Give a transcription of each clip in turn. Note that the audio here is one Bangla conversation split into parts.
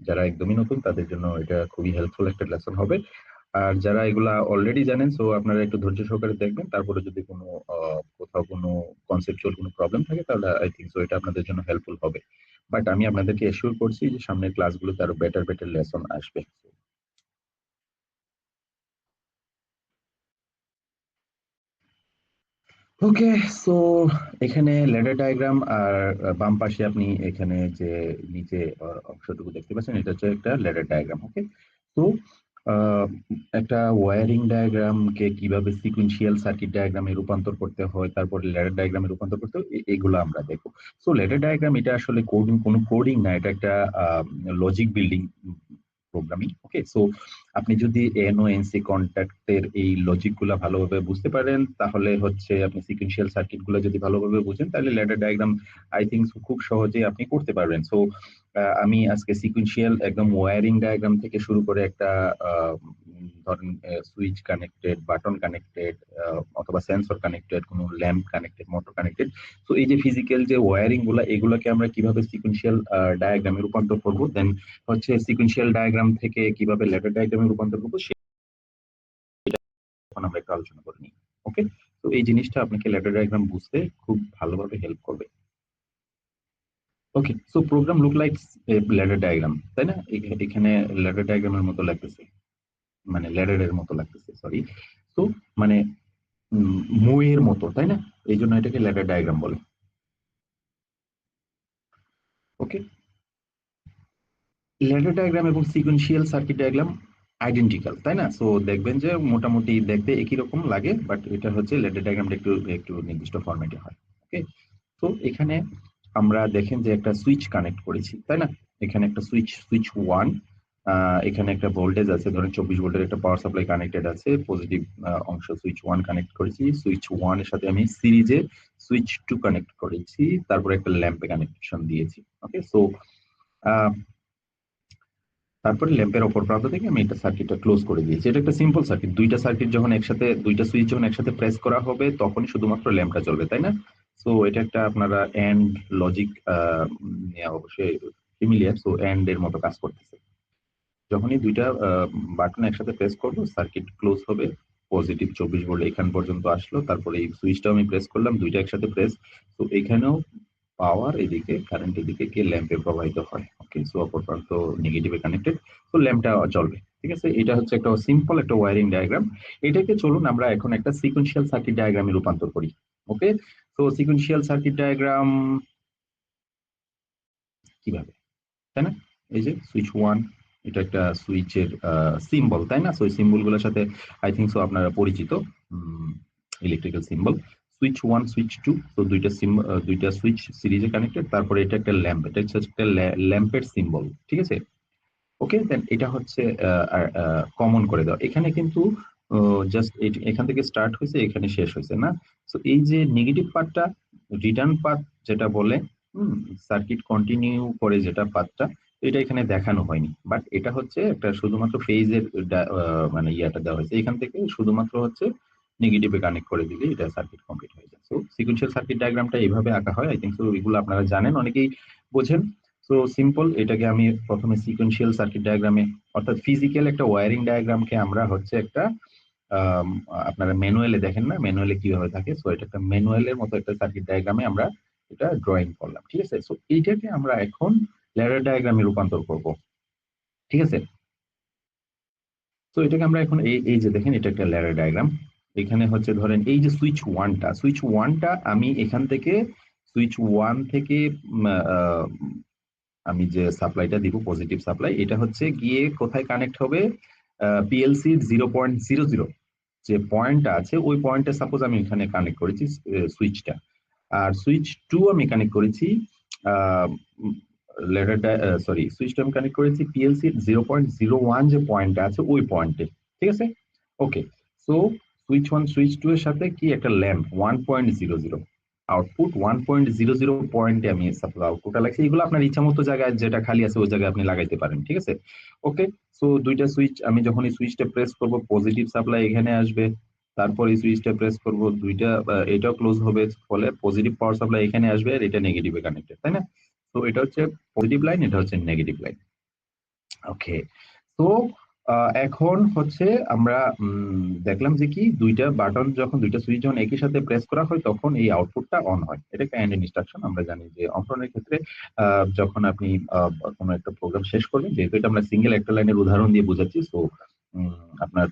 যারা একদমই নতুন তাদের জন্য এটা খুবই হেল্পফুল একটা লেসন হবে। আর যারা এগুলা অলরেডি জানেন, সো আপনারা একটু ধৈর্য সহকারে দেখবেন। তারপরে যদি কোনো কোথাও কোনো কনসেপচুয়াল কোনো প্রবলেম থাকে তাহলে আই থিঙ্ক সো এটা আপনাদের জন্য হেল্পফুল হবে। বাট আমি আপনাদেরকে এশিওর করছি যে সামনের ক্লাসগুলোতে আরো বেটার বেটার লেসন আসবে। ওকে, সো এখানে ল্যাডার ডায়াগ্রাম আর বাম পাশে আপনি এখানে যে নিচে অংশটুকু দেখতে পাচ্ছেন এটা হচ্ছে একটা ল্যাডার ডায়াগ্রাম। ওকে, তো একটা ওয়্যারিং ডায়াগ্রামকে কিভাবে সিকুয়েন্সিয়াল সার্কিট ডায়াগ্রামে রূপান্তর করতে হয়, তারপরে ল্যাডার ডায়াগ্রামে রূপান্তর করতে হয়, এগুলো আমরা দেখবো। সো ল্যাডার ডায়াগ্রাম এটা আসলে কোডিং, কোনো কোডিং না, এটা একটা লজিক বিল্ডিং প্রোগ্রামিং। ওকে, সো আপনি যদি এনও এনসি কন্ট্যাক্টের এই লজিক গুলা ভালোভাবে বুঝতে পারেন, তাহলে হচ্ছে আপনি সিকুয়েন্সিয়াল সার্কিট গুলো যদি ভালোভাবে বুঝেন, তাহলে ল্যাডার ডায়াগ্রাম আই থিঙ্ক খুব সহজে আপনি করতে পারবেন। সো আমি আজকে সিকুয়েন্সিয়াল একদম ওয়্যারিং ডায়াগ্রাম থেকে শুরু করে একটা ধরেন সুইচ কানেক্টেড, বাটন কানেক্টেড, অথবা সেন্সর কানেক্টেড, কোনো ল্যাম্প কানেক্টেড, মোটর কানেক্টেড, তো এই যে ফিজিক্যাল যে ওয়্যারিং গুলা, এগুলোকে আমরা কিভাবে সিকুয়েন্সিয়াল ডায়াগ্রামে রূপান্তর করবো, দেন হচ্ছে সিকুয়েন্সিয়াল ডায়াগ্রাম থেকে কিভাবে ল্যাডার ডায়াগ্রামে রূপান্তর করবো, সেটা আমরা একটু আলোচনা করে নিই। ওকে, তো এই জিনিসটা আপনাকে ল্যাডার ডায়াগ্রাম বুঝতে খুব ভালোভাবে হেল্প করবে। Okay, so program look like ladder diagram, তাই না? এখানে ল্যাডার ডায়াগ্রামের মতো লাগতেছে, মানে ল্যাডারের মতো লাগতেছে, সরি। তো মানে মইয়ের মতো, তাই না? এই জন্য এটাকে ল্যাডার ডায়াগ্রাম বলে। ওকে, ল্যাডার ডায়াগ্রাম এবং সিকোয়েন্সিয়াল সার্কিট ডায়াগ্রাম আইডেন্টিক্যাল, তাই না? সো দেখবেন যে মোটামুটি দেখতে একই রকম লাগে, বাট এটা হচ্ছে ল্যাডার ডায়াগ্রামটা একটু একটু নির্দিষ্ট ফরম্যাটে হয়। ওকে, তো এখানে আমরা দেখেন যে একটা সুইচ কানেক্ট করেছি, তাই না? এখানে একটা সুইচ, সুইচ ওয়ান, এখানে একটা ভোল্টেজ আছে, ধরেন 24 ভোল্টের একটা পাওয়ার সাপ্লাই কানেক্টেড আছে, পজিটিভ অংশ সুইচ ওয়ান কানেক্ট করেছি, সুইচ ওয়ান এর সাথে আমি সিরিজে সুইচ টু কানেক্ট করেছি, তারপরে একটা ল্যাম্পে কানেকশন দিয়েছি। ওকে, সো তারপরে ল্যাম্পের অপর প্রান্ত থেকে আমি এটা সার্কিটটা ক্লোজ করে দিয়েছি। এটা একটা সিম্পল সার্কিট, দুইটা সার্কিট যখন একসাথে, দুইটা সুইচ যখন একসাথে প্রেস করা হবে তখনই শুধুমাত্র ল্যাম্পটা জ্বলবে, তাই না? সো এটা একটা আপনারা এন্ড লজিক অবশ্যই ফ্যামিলিয়ার, সো এন্ড এর মতো কাজ করতেছে। যখনই দুইটা বাটন একসাথে প্রেস করবো সার্কিট ক্লোজ হবে, পজিটিভ 24 ভোল্ট এখান পর্যন্ত আসলো, তারপরে এই সুইচটাও আমি প্রেস করলাম, দুইটা একসাথে প্রেস, তো এখানেও পাওয়ার এদিকে, কারেন্ট এদিকে গিয়ে ল্যাম্পে প্রবাহিত হয়। ওকে, সো অপর প্রান্ত নেগেটিভে কানেক্টেড, তো ল্যাম্পটা জ্বলবে। ঠিক আছে, এটা হচ্ছে একটা সিম্পল একটা ওয়্যারিং ডায়াগ্রাম। এটাকে চলুন আমরা এখন একটা সিকোয়েন্সিয়াল সার্কিট ডায়াগ্রামে রূপান্তর করি। ওকে, তো সিকোয়েন্সিয়াল সার্কিট ডায়াগ্রাম কিভাবে, তাই না? এই যে সুইচ ওয়ান, এটা একটা সুইচের সিম্বল, তাই না? সো এই সিম্বল গুলোর সাথে আই থিঙ্ক সো আপনারা পরিচিত, electrical symbol. Switch one, switch two, তো দুইটা সুইচ সিরিজে কানেক্টেড, তারপরে এটা একটা ল্যাম্প, এটা হচ্ছে একটা ল্যাম্পের সিম্বল। ঠিক আছে, ওকে, দেন এটা হচ্ছে কমন করে দাও, এখানে কিন্তু জাস্ট এখান থেকে স্টার্ট হয়েছে, এখানে শেষ হয়েছে না। সো এই যে নেগেটিভ পার্টটা, রিটার্ন পাথ যেটা বলে, সার্কিট কন্টিনিউ করে যেটা পাথটা, এটা এখানে দেখানো হয়নি, বাট এটা হচ্ছে একটা শুধুমাত্র ফেজের মানে ইয়াটা দেওয়া হয়েছে, এখান থেকে শুধুমাত্র হচ্ছে নেগেটিভে কানেক্ট করে দিলে এটা সার্কিট কমপ্লিট হয়ে যায়। সো সিকুয়েন্সিয়াল সার্কিট ডায়াগ্রামটা এইভাবে আঁকা হয়, আই থিঙ্ক সো এগুলো আপনারা জানেন, অনেকেই বোঝেন। সো সিম্পল, এটাকে আমি প্রথমে সিকোয়েন্সিয়াল সার্কিট ডায়াগ্রামে, অর্থাৎ ফিজিক্যাল একটা ওয়্যারিং ডায়াগ্রামকে আমরা হচ্ছে একটা আম, আপনারা ম্যানুয়ালে দেখেন না, ম্যানুয়ালে কিভাবে থাকে, সো এটা একটা ম্যানুয়ালের মতো একটা সার্কিট ডায়াগ্রামে আমরা এটা ড্রয়িং করলাম। ঠিক আছে, সো এইটাকে আমরা এখন ল্যাডার ডায়াগ্রামে রূপান্তর করব। ঠিক আছে, তো এটাকে আমরা এখন এই এই যে দেখেন, এটা একটা ল্যাডার ডায়াগ্রাম। এখানে হচ্ছে ধরেন এই যে সুইচ ওয়ানটা আমি এখান থেকে সুইচ ওয়ান থেকে আমি যে সাপ্লাইটা দিব, পজিটিভ সাপ্লাই, এটা হচ্ছে গিয়ে কোথায় কানেক্ট হবে, পিএলসি 0.00 যে পয়েন্টটা আছে, ওই পয়েন্টে সাপোজ আমি এখানে কানেক্ট করেছি সুইচটা, আর সুইচ টু আমি কানেক্ট করেছি সুইচটা আমি কানেক্ট করেছি পিএলসি 0.01 যে পয়েন্টটা আছে ওই পয়েন্টে। ঠিক আছে, okay, so switch one switch two এর সাথে কি একটা ল্যাম্প 1.00, আউটপুট 1.00 পয়েন্টে আমি সাপোজ আউটপুটটা লাগছে, এগুলো আপনার ইচ্ছা মতো জায়গায় যেটা খালি আছে ওই জায়গায় আপনি লাগাইতে পারেন। ঠিক আছে, ওকে, সো দুইটা সুইচ, আমি যখন এই সুইচটা প্রেস করব পজিটিভ সাপ্লাই এখানে আসবে, তারপর এই সুইচটা প্রেস করব, দুইটা এটাও ক্লোজ হবে, ফলে পজিটিভ পাওয়ার সাপ্লাই এখানে আসবে, আর এটা নেগেটিভে কানেক্টেড, তাই না? তো এটা হচ্ছে পজিটিভ লাইন, এটা হচ্ছে নেগেটিভ লাইন। ওকে, তো এখন হচ্ছে আমরা দেখলাম যে কি দুইটা বাটন যখন দুইটা সুইচ যখন একই সাথে প্রেস করা হয় তখন এই আউটপুটটা অন হয়। এটা একটা এন্ড ইনস্ট্রাকশন। আমরা জানি যে অঙ্কনের ক্ষেত্রে যখন আপনি কোনো একটা প্রোগ্রাম শেষ করবেন, যেহেতু এটা আমরা সিঙ্গেল একটা লাইনের উদাহরণ দিয়ে বোঝাচ্ছি, সো আপনার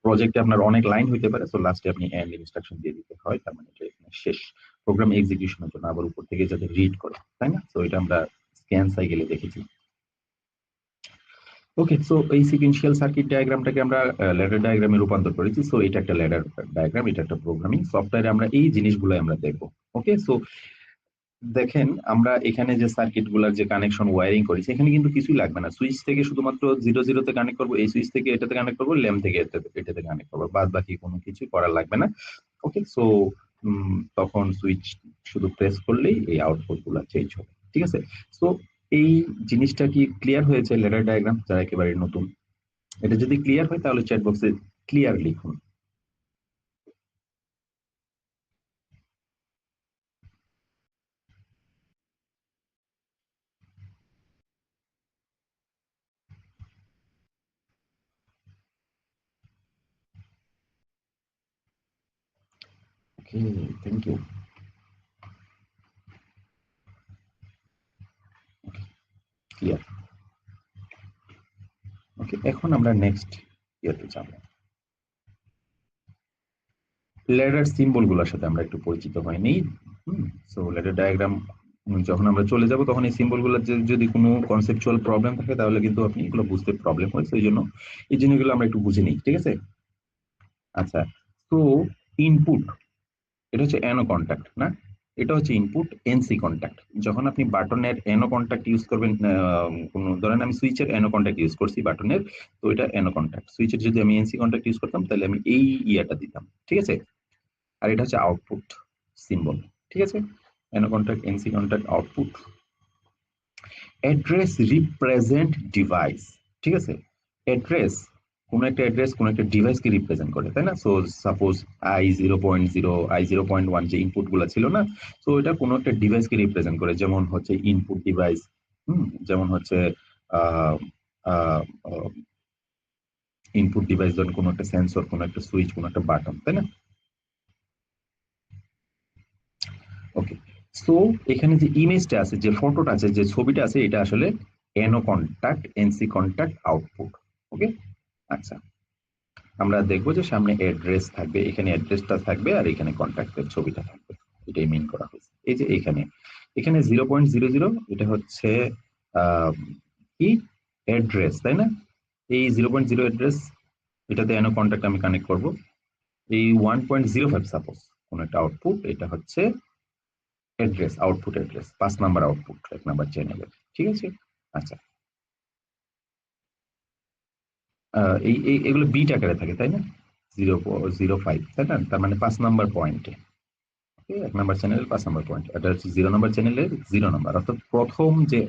প্রজেক্টে আপনার অনেক লাইন হইতে পারে, সো লাস্টে আপনি এন্ড ইনস্ট্রাকশন দিয়ে দিতে হয়, তার মানে এটা এখানে শেষ প্রোগ্রাম এক্সিকিউশনের জন্য, আবার উপর থেকে যাতে রিড করে, তাই না? সো এটা আমরা স্ক্যান সাইকেলে দেখেছি। ওকে, সো এই সিকুয়েন্সিয়াল সার্কিট ডায়াগ্রামটাকে আমরা ল্যাডার ডায়াগ্রামে রূপান্তর করেছি। সো এটা একটা ল্যাডার ডায়াগ্রাম, এটা একটা প্রোগ্রামিং সফটওয়্যারে আমরা এই জিনিসগুলো আমরা দেখবো। ওকে, সো দেখেন আমরা এখানে যে সার্কিট গুলার যে কানেকশন ওয়ারিং করেছি, এখানে কিন্তু কিছুই লাগবে না। সুইচ থেকে শুধুমাত্র 0 0 তে কানেক্ট করবো, এই সুইচ থেকে এটাতে কানেক্ট করবো, ল্যাম্প থেকে এটাতে কানেক্ট করবো, বাদ বাকি কোনো কিছু করার লাগবে না। ওকে, সো তখন সুইচ শুধু প্রেস করলেই এই আউটপুট গুলা চেঞ্জ হবে। ঠিক আছে, সো এই জিনিসটা কি ক্লিয়ার হয়েছে? ল্যাডার ডায়াগ্রাম যারা একেবারে নতুন, এটা যদি ক্লিয়ার হয় তাহলে চ্যাট বক্সে ক্লিয়ার লিখুন। ওকে, থ্যাংক ইউ। ক্লিয়ার। ওকে, এখন আমরা নেক্সট ইয়েতে যাব। ল্যাডার সিম্বল গুলোর সাথে আমরা একটু পরিচিত হয়নি। সো ল্যাডার ডায়াগ্রাম যখন আমরা চলে যাব তখন এই সিম্বল গুলোর যদি কোনো কনসেপচুয়াল প্রবলেম থাকে তাহলে কিন্তু আপনি এগুলো বুঝতে প্রবলেম হয়, সেই জন্য এই জিনিসগুলো আমরা একটু বুঝে নিই। ঠিক আছে, আচ্ছা, তো ইনপুট, এটা হচ্ছে এনো কন্ট্যাক্ট না, এটা হচ্ছে ইনপুট এনসি কন্ট্যাক্ট। যখন আপনি বাটনের এনো কন্ট্যাক্ট ইউজ করবেন, কোন ধরেন আমি সুইচের এনো কন্ট্যাক্ট ইউজ করছি বাটনের, তো এটা এনো কন্ট্যাক্ট। সুইচের যদি আমি এনসি কন্ট্যাক্ট ইউজ করতাম তাহলে আমি এই ইয়াটা দিতাম। ঠিক আছে, আর এটা হচ্ছে আউটপুট সিম্বল। ঠিক আছে, এনো contact, NC contact, output. Address represent device. ঠিক আছে, অ্যাড্রেস, কোন একটা অ্যাড্রেস কোন একটা ডিভাইসকে রিপ্রেজেন্ট করে, তাই না? সো সাপোজ I0.0, I0.1 যে ইনপুট গুলা ছিল না, সো এটা কোনো একটা ডিভাইসকে রিপ্রেজেন্ট করে, যেমন হচ্ছে ইনপুট ডিভাইস, যেমন হচ্ছে ইনপুট ডিভাইস ধরেন কোনো একটা সেন্সর, কোনো একটা সুইচ, কোনো একটা বাটন, তাই না? ওকে, সো এখানে যে ইমেজটা আছে, যে ফটোটা আছে, যে ছবিটা আছে, এটা আসলে এনো কন্ট্যাক্ট, এনসি কন্ট্যাক্ট, আউটপুট। ওকে, আচ্ছা, আমরা দেখবো যে সামনে অ্যাড্রেস থাকবে, এখানে অ্যাড্রেসটা থাকবে, আর এখানে কন্ট্যাক্টের ছবিটা থাকবে। এটাই মেইন করা হয়েছে। এই যে এখানে এখানে 0.00 এটা হচ্ছে আহ, কি অ্যাড্রেস, তাই না? এই 0.0 অ্যাড্রেস, এটাতে এনো কন্ট্যাক্ট আমি কানেক্ট করব। এই 1.05 সাপোজ কোন একটা আউটপুট, এটা হচ্ছে address, output address, 5 number output 1 number চ্যানেলের। ঠিক আছে, আচ্ছা, এগুলো বিট আকারে থাকে, তাই না? 0.05, তাই না? তার মানে 5 নাম্বার পয়েন্টে, 1 নাম্বার চ্যানেলের 5 নাম্বার পয়েন্ট, এটা হচ্ছে 0 নাম্বার চ্যানেলের 0 নাম্বার, অর্থাৎ প্রথম যে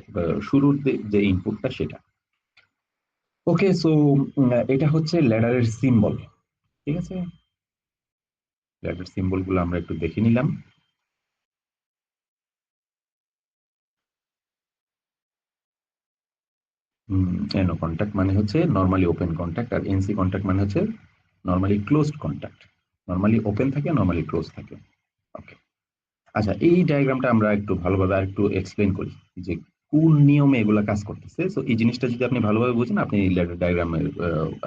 শুরুর যে ইনপুটটা সেটা। ওকে, সো এটা হচ্ছে ল্যাডারের সিম্বল। ঠিক আছে, ল্যাডার সিম্বল গুলো আমরা একটু দেখে নিলাম। এনো কন্ট্যাক্ট মানে হচ্ছে নর্মালি ওপেন কন্ট্যাক্ট, আর এনসি কন্ট্যাক্ট মানে হচ্ছে normally closed contact. Normally open থাকে, নর্মালি ক্লোজ থাকে। ওকে, আচ্ছা, এই ডায়াগ্রামটা আমরা একটু ভালোভাবে আর একটু এক্সপ্লেন করি যে কোন নিয়মে এগুলা কাজ করতেছে। তো এই জিনিসটা যদি আপনি ভালোভাবে বুঝেন, আপনি ল্যাডার ডায়াগ্রামের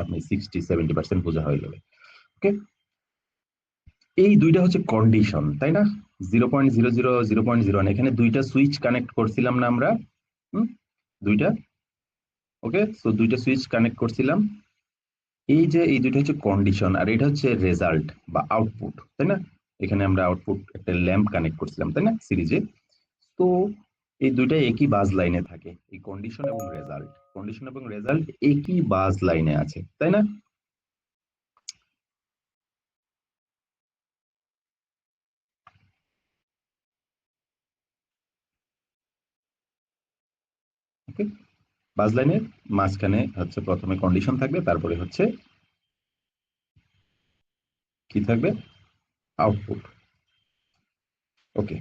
আপনি 60-70% বোঝা হয়ে যাবে। ওকে, এই দুইটা হচ্ছে কন্ডিশন, তাই না? 0.00, 0.01, এখানে দুইটা সুইচ কানেক্ট করছিলাম না আমরা? হুম, দুইটা। ওকে, সো দুইটা সুইচ কানেক্ট করছিলাম। এই যে এই দুইটা হচ্ছে কন্ডিশন, আর এটা হচ্ছে রেজাল্ট বা আউটপুট, তাই না? এখানে আমরা আউটপুট একটা ল্যাম্প কানেক্ট করছিলাম, তাই না, সিরিজে? তো এই দুইটা একই বাজ লাইনে থাকে, এই কন্ডিশন এবং রেজাল্ট, কন্ডিশন এবং রেজাল্ট একই বাজ লাইনে আছে, তাই না? ওকে, বাজ লাইনের মাঝখানে হচ্ছে প্রথমে কন্ডিশন থাকবে, তারপরে হচ্ছে কি থাকবে? আউটপুট। ওকে,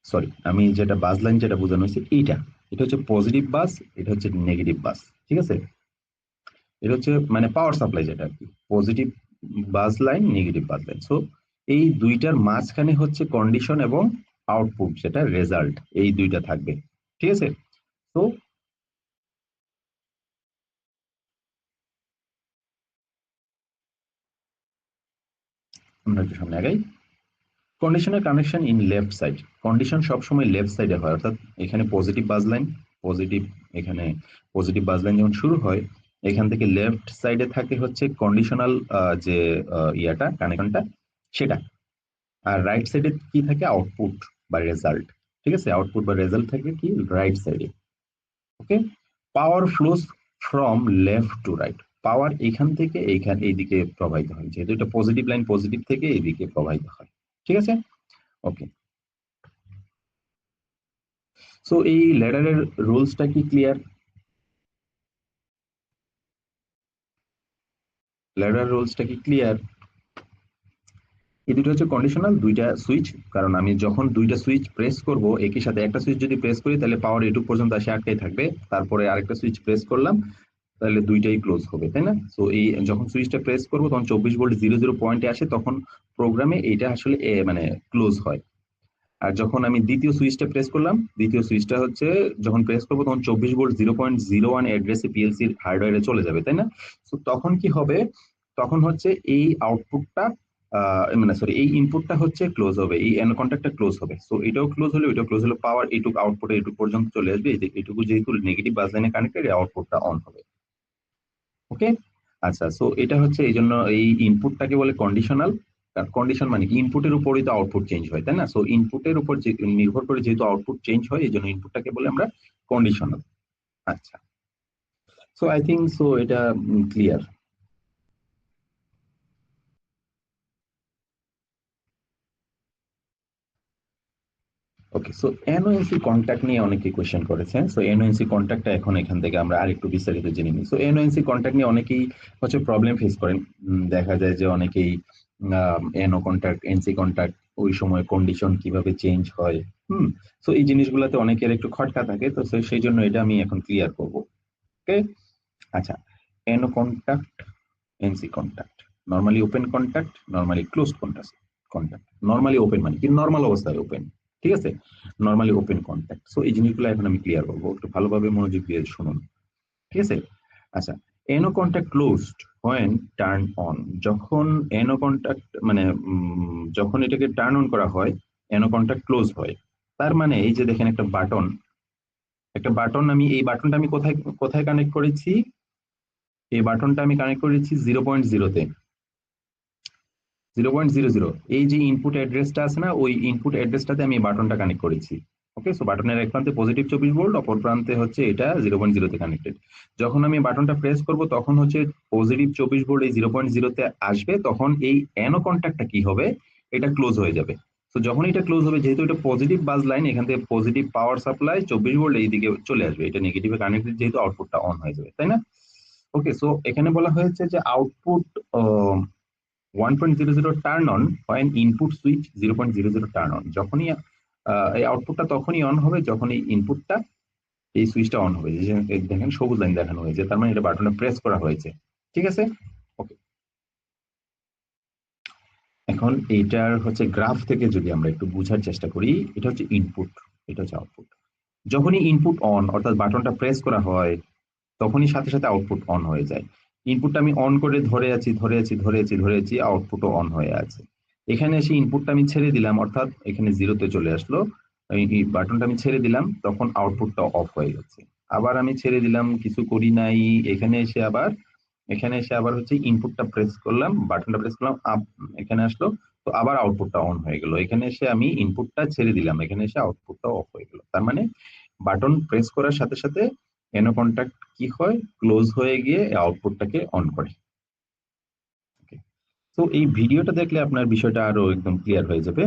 সরি, আমি যেটা বাজ লাইন যেটা বোঝানো হয়েছে এইটা, এটা হচ্ছে পজিটিভ বাস, এটা হচ্ছে নেগেটিভ বাস। ঠিক আছে, এটা হচ্ছে মানে পাওয়ার সাপ্লাই যেটা আর কি, positive bus line, negative bus line. So এই দুইটার মাঝখানে হচ্ছে কন্ডিশন এবং আউটপুট যেটা রেজাল্ট, এই দুইটা থাকবে। ঠিক আছে, তো আমরা একটু সামনে আগাই। কন্ডিশনের connection in left side, condition সবসময় লেফট সাইডে হয়, অর্থাৎ এখানে পজিটিভ বাস লাইন, পজিটিভ, এখানে পজিটিভ বাস লাইন যখন শুরু হয়, এখান থেকে লেফট সাইডে থাকে হচ্ছে কন্ডিশনাল যে ইয়াটা কানেকশনটা সেটা, আর রাইট সাইডে কি থাকে, আউটপুট বা রেজাল্ট। ঠিক আছে, আউটপুট বা রেজাল্ট থাকে কি রাইট সাইডে। Okay, power flows from left to right, power এখান থেকে এইখান এইদিকে প্রবাহিত হয়, যেহেতু এটা পজিটিভ লাইন, পজিটিভ থেকে এইদিকে প্রবাহিত হয়। ঠিক আছে, ওকে। সো এই ল্যাডারের রুলসটা কি ক্লিয়ার? ল্যাডার রুলসটা কি ক্লিয়ার? এই দুটো হচ্ছে কন্ডিশনাল দুইটা সুইচ, কারণ আমি যখন দুইটা সুইচ প্রেস করব একই সাথে, একটা সুইচ যদি প্রেস করি তাহলে পাওয়ার এটুকু পর্যন্ত আসে আটকাই থাকবে, তারপরে আরেকটা সুইচ প্রেস করলাম তাহলে দুইটাই ক্লোজ হবে, তাই না? সো এই যখন সুইচটা প্রেস করবো তখন 24 ভোল্ট 00 পয়েন্টে আসে, তখন প্রোগ্রামে এটা আসলে মানে ক্লোজ হয়। আর যখন আমি দ্বিতীয় সুইচটা প্রেস করলাম, দ্বিতীয় সুইচটা হচ্ছে যখন প্রেস করবো তখন 24 ভোল্ট 0.01 অ্যাড্রেসে পিএলসির হার্ডওয়্যারে চলে যাবে, তাই না? তো তখন কি হবে, তখন হচ্ছে এই আউটপুটটা মানে সরি এই ইনপুটটা হচ্ছে ক্লোজ হবে, এই এন কন্ট্যাক্টটা ক্লোজ হবে। সো এটাও ক্লোজ হলো, এটাও ক্লোজ হলো, পাওয়ার এইটুকু আউটপুটে এইটুকু পর্যন্ত চলে আসবে, এইটুকু যেহেতু নেগেটিভ বাস লাইনে কানেক্টেড, আউটপুটটা অন হবে। ওকে, আচ্ছা। সো এটা হচ্ছে এই জন্য এই ইনপুটটাকে বলে কন্ডিশনাল। কন্ডিশন মানে কি, ইনপুটের উপরই তো আউটপুট চেঞ্জ হয়, তাই না? সো ইনপুটের উপর যে নির্ভর করে যেহেতু আউটপুট চেঞ্জ হয়, এই জন্য ইনপুটটাকে বলে আমরা কন্ডিশনাল। আচ্ছা, সো আই থিঙ্ক সো এটা ক্লিয়ার। ওকে, সো এনওএনসি কন্ট্যাক্ট নিয়ে অনেকে কোয়েশ্চেন করেছেন। সো এনওএনসি কন্ট্যাক্টটা এখন এখান থেকে আমরা আরেকটু বিস্তারিত জেনে নিই। সো এনওএনসি কন্ট্যাক্ট নিয়ে অনেকেই হচ্ছে প্রবলেম ফেস করেন। দেখা যায় যে অনেকেই এনও কন্ট্যাক্ট, এনসি কন্ট্যাক্ট, ওই সময় কন্ডিশন কিভাবে চেঞ্জ হয়। হুম, সো এই জিনিসগুলোতে অনেকের একটু খটকা থাকে, তো সেই জন্য এটা আমি এখন ক্লিয়ার করব। ওকে, আচ্ছা। NO contact, NC contact, normally open contact, normally close contact. Contact normally open মানে কি, নর্মাল অবস্থায় ওপেন। ঠিক আছে, নর্মালি ওপেন কন্ট্যাক্ট। সো এই জিনিসগুলো এখন আমি ক্লিয়ার করবো, একটু ভালোভাবে মনোযোগ দিয়ে শুনুন। ঠিক আছে, আচ্ছা। এনো contact closed when turn on, যখন এনো কন্ট্যাক্ট মানে যখন এটাকে টার্ন অন করা হয়, এনো কন্ট্যাক্ট ক্লোজ হয়। তার মানে এই যে দেখেন একটা বাটন, একটা বাটন, আমি এই বাটনটা আমি কোথায় কোথায় কানেক্ট করেছি, এই বাটনটা আমি কানেক্ট করেছি 0.0-তে, 0.00, এই যে ইনপুট অ্যাড্রেসটা আছে না, ওই ইনপুট অ্যাড্রেসটাতে আমি বাটনটা কানেক্ট করেছি। ওকে, সো বাটনের এক প্রান্তে পজিটিভ 24 ভোল্ট, অপর প্রান্তে হচ্ছে এটা 0.0-তে কানেক্টেড। যখন আমি বাটনটা প্রেস করব তখন হচ্ছে পজিটিভ 24 ভোল্ট এই 0.0-তে আসবে, তখন এই অ্যানো কন্ট্যাক্টটা কি হবে, এটা ক্লোজ হয়ে যাবে। তো যখন এটা ক্লোজ হবে, যেহেতু এটা পজিটিভ বাস লাইন, এখান থেকে পজিটিভ পাওয়ার সাপ্লাই 24 ভোল্ট এইদিকে চলে আসবে, এটা নেগেটিভে কানেক্টেড যেহেতু আউটপুটটা অন হয়ে যাবে, তাই না? ওকে, সো এখানে বলা হয়েছে যে output 1.00 turn on when input switch 0.00 turn on, যখনই এই আউটপুটটা তখনই অন হবে যখন এই ইনপুটটা, এই সুইচটা অন হবে, যে দেখেন সবুজ লাইন দেখানো হয়েছে, তার মানে এটা বাটনে প্রেস করা হয়েছে। ঠিক আছে, ওকে। এখন এইটার হচ্ছে গ্রাফ থেকে যদি আমরা একটু বোঝার চেষ্টা করি, এটা হচ্ছে ইনপুট, এটা হচ্ছে আউটপুট। যখনই ইনপুট অন অর্থাৎ বাটনটা প্রেস করা হয়, তখনই সাথে সাথে আউটপুট অন হয়ে যায়। ইনপুটটা আমি অন করে ধরে আছি, ধরে আছি, ধরে আছি, ধরে আছি, আউটপুটও অন হয়ে আছে। এখানে এসে ইনপুটটা আমি ছেড়ে দিলাম, অর্থাৎ এখানে জিরোতে চলে আসলো, এই বাটনটা আমি ছেড়ে দিলাম, তখন আউটপুটটা অফ হয়ে গেছে। আবার আমি ছেড়ে দিলাম, কিছু করি নাই, এখানে এসে আবার, এখানে এসে আবার হচ্ছে ইনপুটটা প্রেস করলাম, বাটনটা প্রেস করলাম, এখানে আসলো, তো আবার আউটপুটটা অন হয়ে গেল। এখানে এসে আমি ইনপুটটা ছেড়ে দিলাম, এখানে এসে আউটপুটটা অফ হয়ে গেল। তার মানে বাটন প্রেস করার সাথে সাথে এনো কন্ট্যাক্ট কি হয়, ক্লোজ হয়ে গিয়ে আউটপুটটাকে অন করে। তো এই ভিডিওটা দেখলে আপনার বিষয়টা আরো একদম ক্লিয়ার হয়ে যাবে।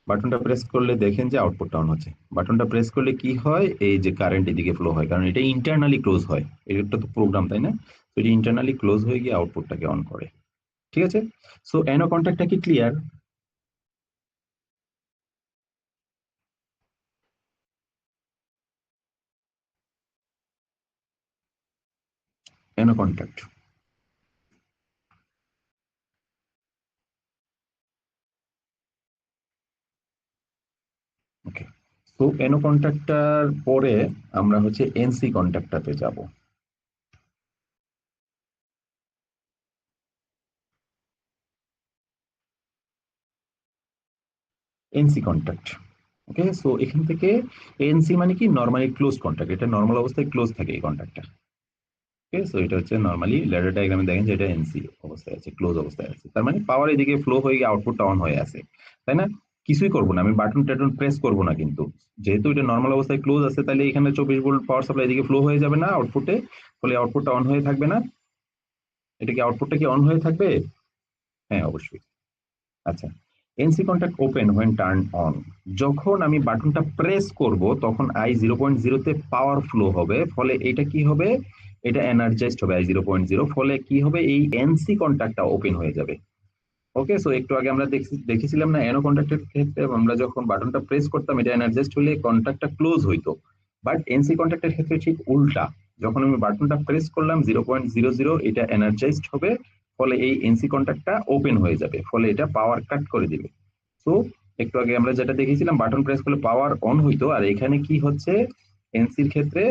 বাটনটা প্রেস করলে দেখেন যে আউটপুটটা অন হচ্ছে, বাটনটা প্রেস করলে কি হয়, এই যে কারেন্ট এদিকে ফ্লো হয়, কারণ এটা ইন্টারনালি ক্লোজ হয়, এটা তো প্রোগ্রাম, তাই না? তো এটা ইন্টারনালি ক্লোজ হয়ে গিয়ে আউটপুটটাকে অন করে। ঠিক আছে, সো এনো কন্ট্যাক্টটা কি ক্লিয়ার? NO contact. ওকে, সো NO কন্ট্যাক্টটার পরে আমরা হচ্ছে NC কন্ট্যাক্টটাতে যাব। NC contact. ওকে, সো এখান থেকে NC মানে কি, নরমালি ক্লোজ কন্ট্যাক্ট। এটা নরমাল অবস্থায় ক্লোজ থাকে এই কন্ট্যাক্টটা। ওকে, সো এটা হচ্ছে নরমালি ল্যাডার ডায়াগ্রামে দেখেন যে এটা NC অবস্থায় আছে, ক্লোজ অবস্থায় আছে। তার মানে পাওয়ার এদিকে ফ্লো হয়ে গিয়ে আউটপুটটা অন হয়ে আছে, তাই না? কিছুই করবো না, আমি বাটন টাটন প্রেস করবো না, কিন্তু যেহেতু এটা নরমাল অবস্থায় ক্লোজ আছে, তাহলে এখানে 24 ভোল্ট পাওয়ার সাপ্লাই এদিকে ফ্লো হয়ে যাবে না আউটপুটে, ফলে আউটপুটটা অন হয়ে থাকবে না। এটা কি আউটপুটটা কি অন হয়ে থাকবে? হ্যাঁ, অবশ্যই। আচ্ছা, NC contact open when turn on. যখন আমি বাটনটা প্রেস করব তখন I 0.0 তে পাওয়ার ফ্লো হবে, ফলে এটা কি হবে, এটা এনার্জাইজড হবে I 0.0, ফলে কি হবে, এই এনসি কন্ট্যাক্টটা ওপেন হয়ে যাবে। ওকে, সো একটু আগে আমরা দেখেছিলাম না, এনো কন্ট্যাক্টের ক্ষেত্রে আমরা যখন বাটনটা প্রেস করতাম এটা এনার্জাইজড হলে কন্ট্যাক্টটা ক্লোজ হইতো, বাট এনসি কন্ট্যাক্টের ক্ষেত্রে ঠিক উল্টা। যখন আমি বাটনটা প্রেস করলাম 0.00, এটা এনার্জাইজড হবে, ফলে এই এনসি কন্ট্যাক্টটা ওপেন হয়ে যাবে, ফলে এটা পাওয়ার কাট করে দিবে। সো একটু আগে আমরা যেটা দেখেছিলাম, বাটন প্রেস করলে পাওয়ার অন হইতো, আর এখানে কি হচ্ছে, এনসির ক্ষেত্রে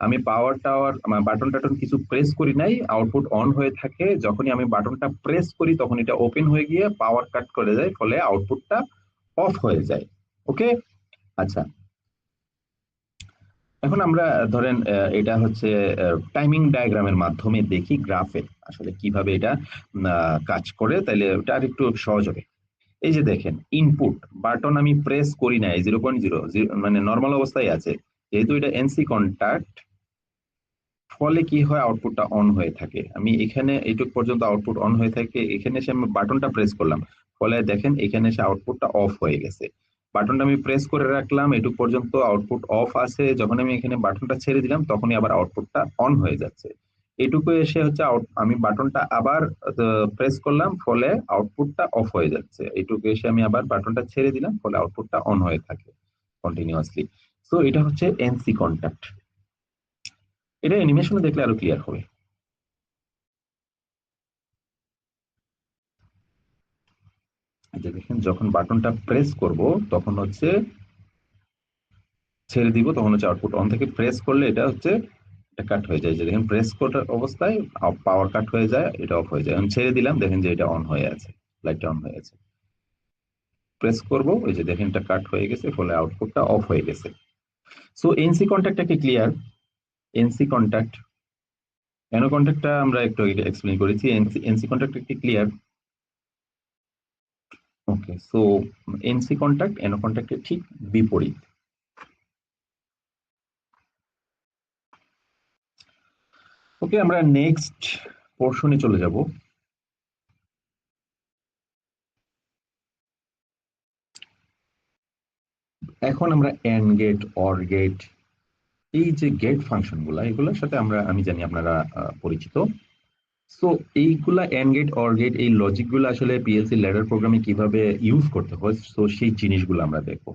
আমি পাওয়ার টাওয়ার বাটন টাটন কিছু প্রেস করি নাই, আউটপুট অন হয়ে থাকে। যখনই আমি বাটনটা প্রেস করি তখন এটা ওপেন হয়ে গিয়ে পাওয়ার কাট করে দেয়, ফলে আউটপুটটা অফ হয়ে যায়। ওকে, আচ্ছা, এখন আমরা ধরেন এটা হচ্ছে টাইমিং ডায়াগ্রামের মাধ্যমে দেখি গ্রাফে আসলে কিভাবে এটা কাজ করে, তাইলে ওটা আর একটু সহজ হবে। এই যে দেখেন, ইনপুট বাটন আমি প্রেস করি নাই, 0.0 মানে নর্মাল অবস্থায় আছে, যেহেতু এটা এনসি কন্ট্যাক্ট, ফলে কি হয়, আউটপুটটা অন হয়ে থাকে। আমি এখানে এইটুক পর্যন্ত আউটপুট অন হয়ে থাকে, এখানে এসে আমি বাটনটা প্রেস করলাম, ফলে দেখেন এখানে এসে আউটপুটটা অফ হয়ে গেছে। বাটনটা আমি প্রেস করে রাখলাম, এটুক পর্যন্ত আউটপুট অফ আছে, যখন আমি এখানে বাটনটা ছেড়ে দিলাম তখনই আবার আউটপুটটা অন হয়ে যাচ্ছে। এটুকু এসে হচ্ছে আমি বাটনটা আবার প্রেস করলাম, ফলে আউটপুটটা অফ হয়ে যাচ্ছে। এইটুকু এসে আমি আবার বাটনটা ছেড়ে দিলাম, ফলে আউটপুটটা অন হয়ে থাকে কন্টিনিউয়াসলি। সো এটা হচ্ছে এনসি কন্ট্যাক্ট। এটা অ্যানিমেশনে দেখলে আরো ক্লিয়ার হবে। এই যে দেখেন, যখন বাটনটা প্রেস করব তখন হচ্ছে ছেড়ে দিব, তখন হচ্ছে আউটপুট অন থেকে, প্রেস করলে এটা হচ্ছে এটা কাট হয়ে যায়। যে দেখেন, প্রেস করার অবস্থায় পাওয়ার কাট হয়ে যায়, এটা অফ হয়ে যায়। এখন ছেড়ে দিলাম, দেখেন যে এটা অন হয়ে আছে, লাইটটা অন হয়ে আছে। প্রেস করব, ওই যে দেখেন এটা কাট হয়ে গেছে, ফলে আউটপুটটা অফ হয়ে গেছে। সো এনসি কন্ট্যাক্টটা কি ক্লিয়ার? এনসি কন্ট্যাক্ট, এনো কন্ট্যাক্টটা আমরা একটু আগে এক্সপ্লেন করেছি, এনসি এনসি কন্ট্যাক্টটা কি ক্লিয়ার? ওকে, সো এনসি কন্ট্যাক্ট এনো কন্ট্যাক্টের ঠিক বিপরীত। ওকে, আমরা নেক্সট পোর্শনে চলে যাব। এখন আমরা এন্ড গেট, অর গেট, এই যে গেট ফাংশন গুলা, এগুলোর সাথে আমি জানি আপনারা পরিচিত। সো এইগুলা এন্ড গেট, অর গেট, এই লজিক গুলো আসলে পিএলসি ল্যাডার প্রোগ্রামে কিভাবে ইউজ করতে হয়, সো সেই জিনিসগুলো আমরা দেখবো,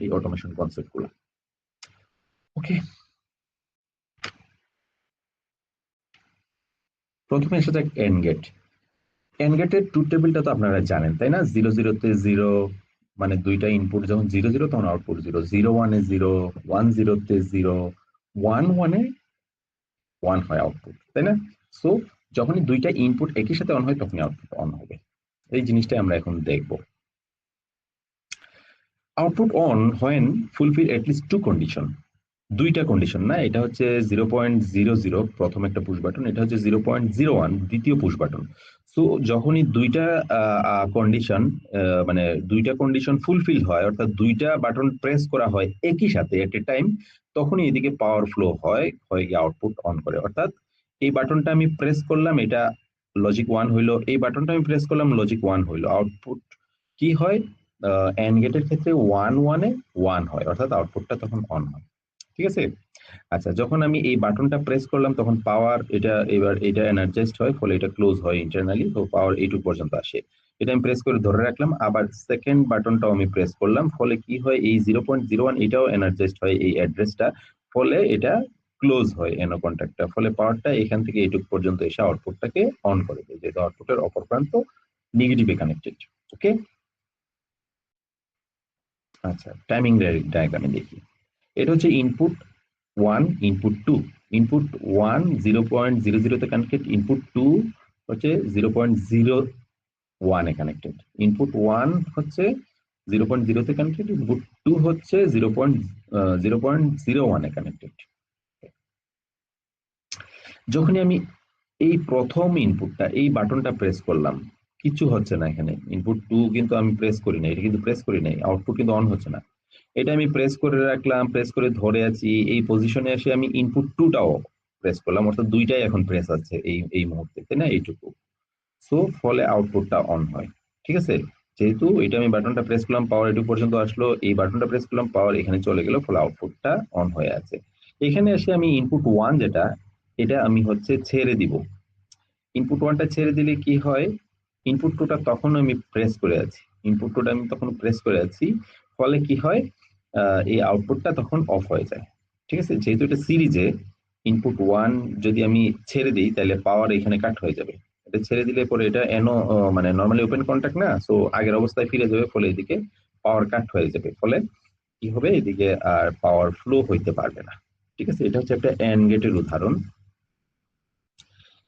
এই অটোমেশন কনসেপ্ট গুলা। ওকে, প্রথমে এসে যাক এন্ড গেট। এন্ড গেটের ট্রুথ টেবিলটা তো আপনারা জানেন, তাই না? 0 0 তে 0, মানে দুইটা ইনপুট যখন 0 0 তখন আউটপুট 0, 0 1 এ 0, 1 0 তে 0, 1 1 এ 1 হয় আউটপুট, তাই না? সো যখনই দুইটা ইনপুট একই সাথে অন হয় তখনই আউটপুট অন হবে। এই জিনিসটাই আমরা এখন দেখব। Output on when fulfill at least two condition. দুইটা কন্ডিশন না, এটা হচ্ছে 0.00 প্রথম একটা পুশ বাটন, এটা হচ্ছে 0.01 দ্বিতীয় পুশ বাটন। সো যখনই দুইটা কন্ডিশন, মানে দুইটা কন্ডিশন ফুলফিল হয়, অর্থাৎ দুইটা বাটন প্রেস করা হয় একই সাথে এট এ টাইম, তখনই এদিকে পাওয়ার ফ্লো হয়ে গিয়ে আউটপুট অন করে। অর্থাৎ এই বাটনটা আমি প্রেস করলাম, এটা লজিক 1 হইলো, এই বাটনটা আমি প্রেস করলাম, লজিক 1 হইলো। আউটপুট কি হয়, এন্ড গেটের ক্ষেত্রে 1 1 এ 1 হয়, অর্থাৎ আউটপুটটা তখন অন হয়। ঠিক আছে? আচ্ছা, যখন আমি এই বাটনটা প্রেস করলাম তখন পাওয়ার, এবার এটা এনার্জাইজড হয়, ফলে এটা ক্লোজ হয় ইন্টারনালি, তো পাওয়ার এইটুকু পর্যন্ত আসে। এটা আমি প্রেস করে ধরে রাখলাম, আবার সেকেন্ড বাটনটাও আমি প্রেস করলাম, ফলে কি হয়, এই 0.01 এটাও এনার্জাইজড হয় এই অ্যাড্রেসটা, ফলে এটা ক্লোজ হয় এনো কন্ট্যাক্টটা, ফলে পাওয়ারটা এখান থেকে এইটুক পর্যন্ত এসে আউটপুটটাকে অন করে দেয়, যেহেতু আউটপুটের অপর প্রান্ত নেগেটিভে কানেক্টেড। ওকে, আচ্ছা টাইমিং ডায়াগ্রামে দেখি। এটা হচ্ছে ইনপুট 1, ইনপুট 2। ইনপুট 1 0.00 তে কানেক্টেড, ইনপুট 2 হচ্ছে 0.01 এ কানেক্টেড। ইনপুট 1 হচ্ছে 0.0 তে কানেক্টেড, ইনপুট 2 হচ্ছে 0.01 এ কানেক্টেড। যখনই আমি এই প্রথম ইনপুটটা, এই বাটনটা প্রেস করলাম, কিছু হচ্ছে না এখানে। ইনপুট 2 কিন্তু আমি প্রেস করি না, এটা কিন্তু প্রেস করি নাই, আউটপুট কিন্তু অন হচ্ছে না। এটা আমি প্রেস করে রাখলাম, প্রেস করে ধরে আছি, এই পজিশনে এসে আমি ইনপুট 2টাও প্রেস করলাম, অর্থাৎ দুইটাই এখন প্রেস আছে এই মুহূর্তে, তাই না, এইটুকু। সো ফলে আউটপুটটা অন হয়। ঠিক আছে, যেহেতু এটা আমি বাটনটা প্রেস করলাম, পাওয়ার এটুকু পর্যন্ত আসলো, এই বাটনটা প্রেস করলাম, পাওয়ার এখানে চলে গেল, ফলে আউটপুটটা অন হয়ে আছে। এখানে এসে আমি ইনপুট 1 যেটা, এটা আমি হচ্ছে ছেড়ে দিব। ইনপুট 1টা ছেড়ে দিলে কি হয়, ইনপুট 2টা তখন আমি প্রেস করে আছি, ইনপুট 2টা আমি তখন প্রেস করে আছি, ফলে কি হয়, এই আউটপুটটা তখন অফ হয়ে যায়। ঠিক আছে, যেহেতু এটা সিরিজে, ইনপুট 1 যদি আমি ছেড়ে দিই তাহলে পাওয়ার এখানে কাট হয়ে যাবে। এটা ছেড়ে দিলে পরে এটা এনো মানে নরমালি ওপেন কন্টাক্ট না, সো আগের অবস্থায় ফিরে যাবে, ফলে এদিকে পাওয়ার কাট হয়ে যাবে, ফলে কি হবে, এদিকে আর পাওয়ার ফ্লো হইতে পারবে না। ঠিক আছে, এটা হচ্ছে একটা এন্ড গেটের উদাহরণ।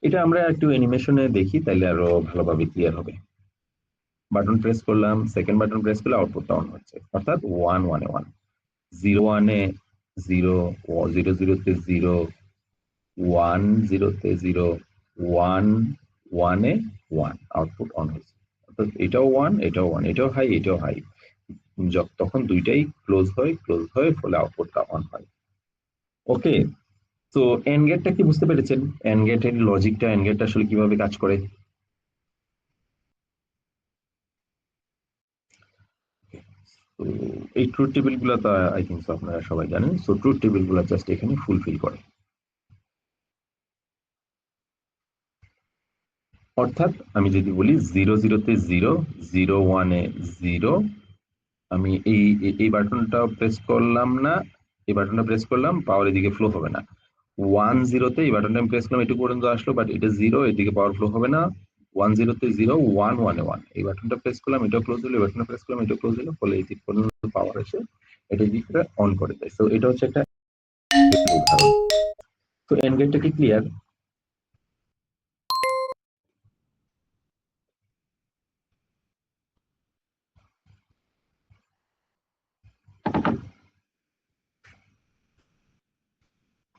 এটা আমরা একটু অ্যানিমেশনে দেখি, তাহলে আরো ভালোভাবে ক্লিয়ার হবে। বাটন প্রেস করলাম, সেকেন্ড বাটন প্রেস করলে আউটপুটটা অন হচ্ছে, অর্থাৎ 1 1 এ 1, 0 1 এ 0, 0 0 তে 0, 1 0 তে 0, 1 1 এ 1, আউটপুট অন হয়েছে। অর্থাৎ এটাও 1, এটাও 1, এটাও হাই, এটাও হাই, তখন দুইটাই ক্লোজ হয়, ফলে আউটপুটটা অন হয়। ওকে, তো এন্ড গেটটা কি বুঝতে পেরেছেন? এন্ড গেটের লজিকটা, এন্ড গেটটা আসলে কিভাবে কাজ করে? তো এই ট্রুথ টেবিল গুলো তো আই থিঙ্ক আপনারা সবাই জানেন। সো ট্রুথ টেবিল গুলো জাস্ট এখানে ফুলফিল করে, অর্থাৎ আমি যদি বলি 0 0 তে 0, 0 1 এ 0, আমি এই বাটনটা প্রেস করলাম না, এই বাটনটা প্রেস করলাম, পাওয়ার এদিকে ফ্লো হবে না। 1 0 তে এই বাটনটা আমি প্রেস করলাম, এটুকু পর্যন্ত আসলো, বাট এটা 0, এদিকে পাওয়ার ফ্লো হবে না। 1 0 তে 0, 1 1 এ 1, এই বাটনটা প্রেস করলাম, এটাও ক্লোজ হলো, এই বাটনটা প্রেস করলাম, এটাও ক্লোজ হলো, ফলে এই দিক পর্যন্ত পাওয়ার এসে এটা দিকটা অন করে দেয়। সো এটা হচ্ছে একটা উদাহরণ। তো এন্ড গেটটা কি ক্লিয়ার?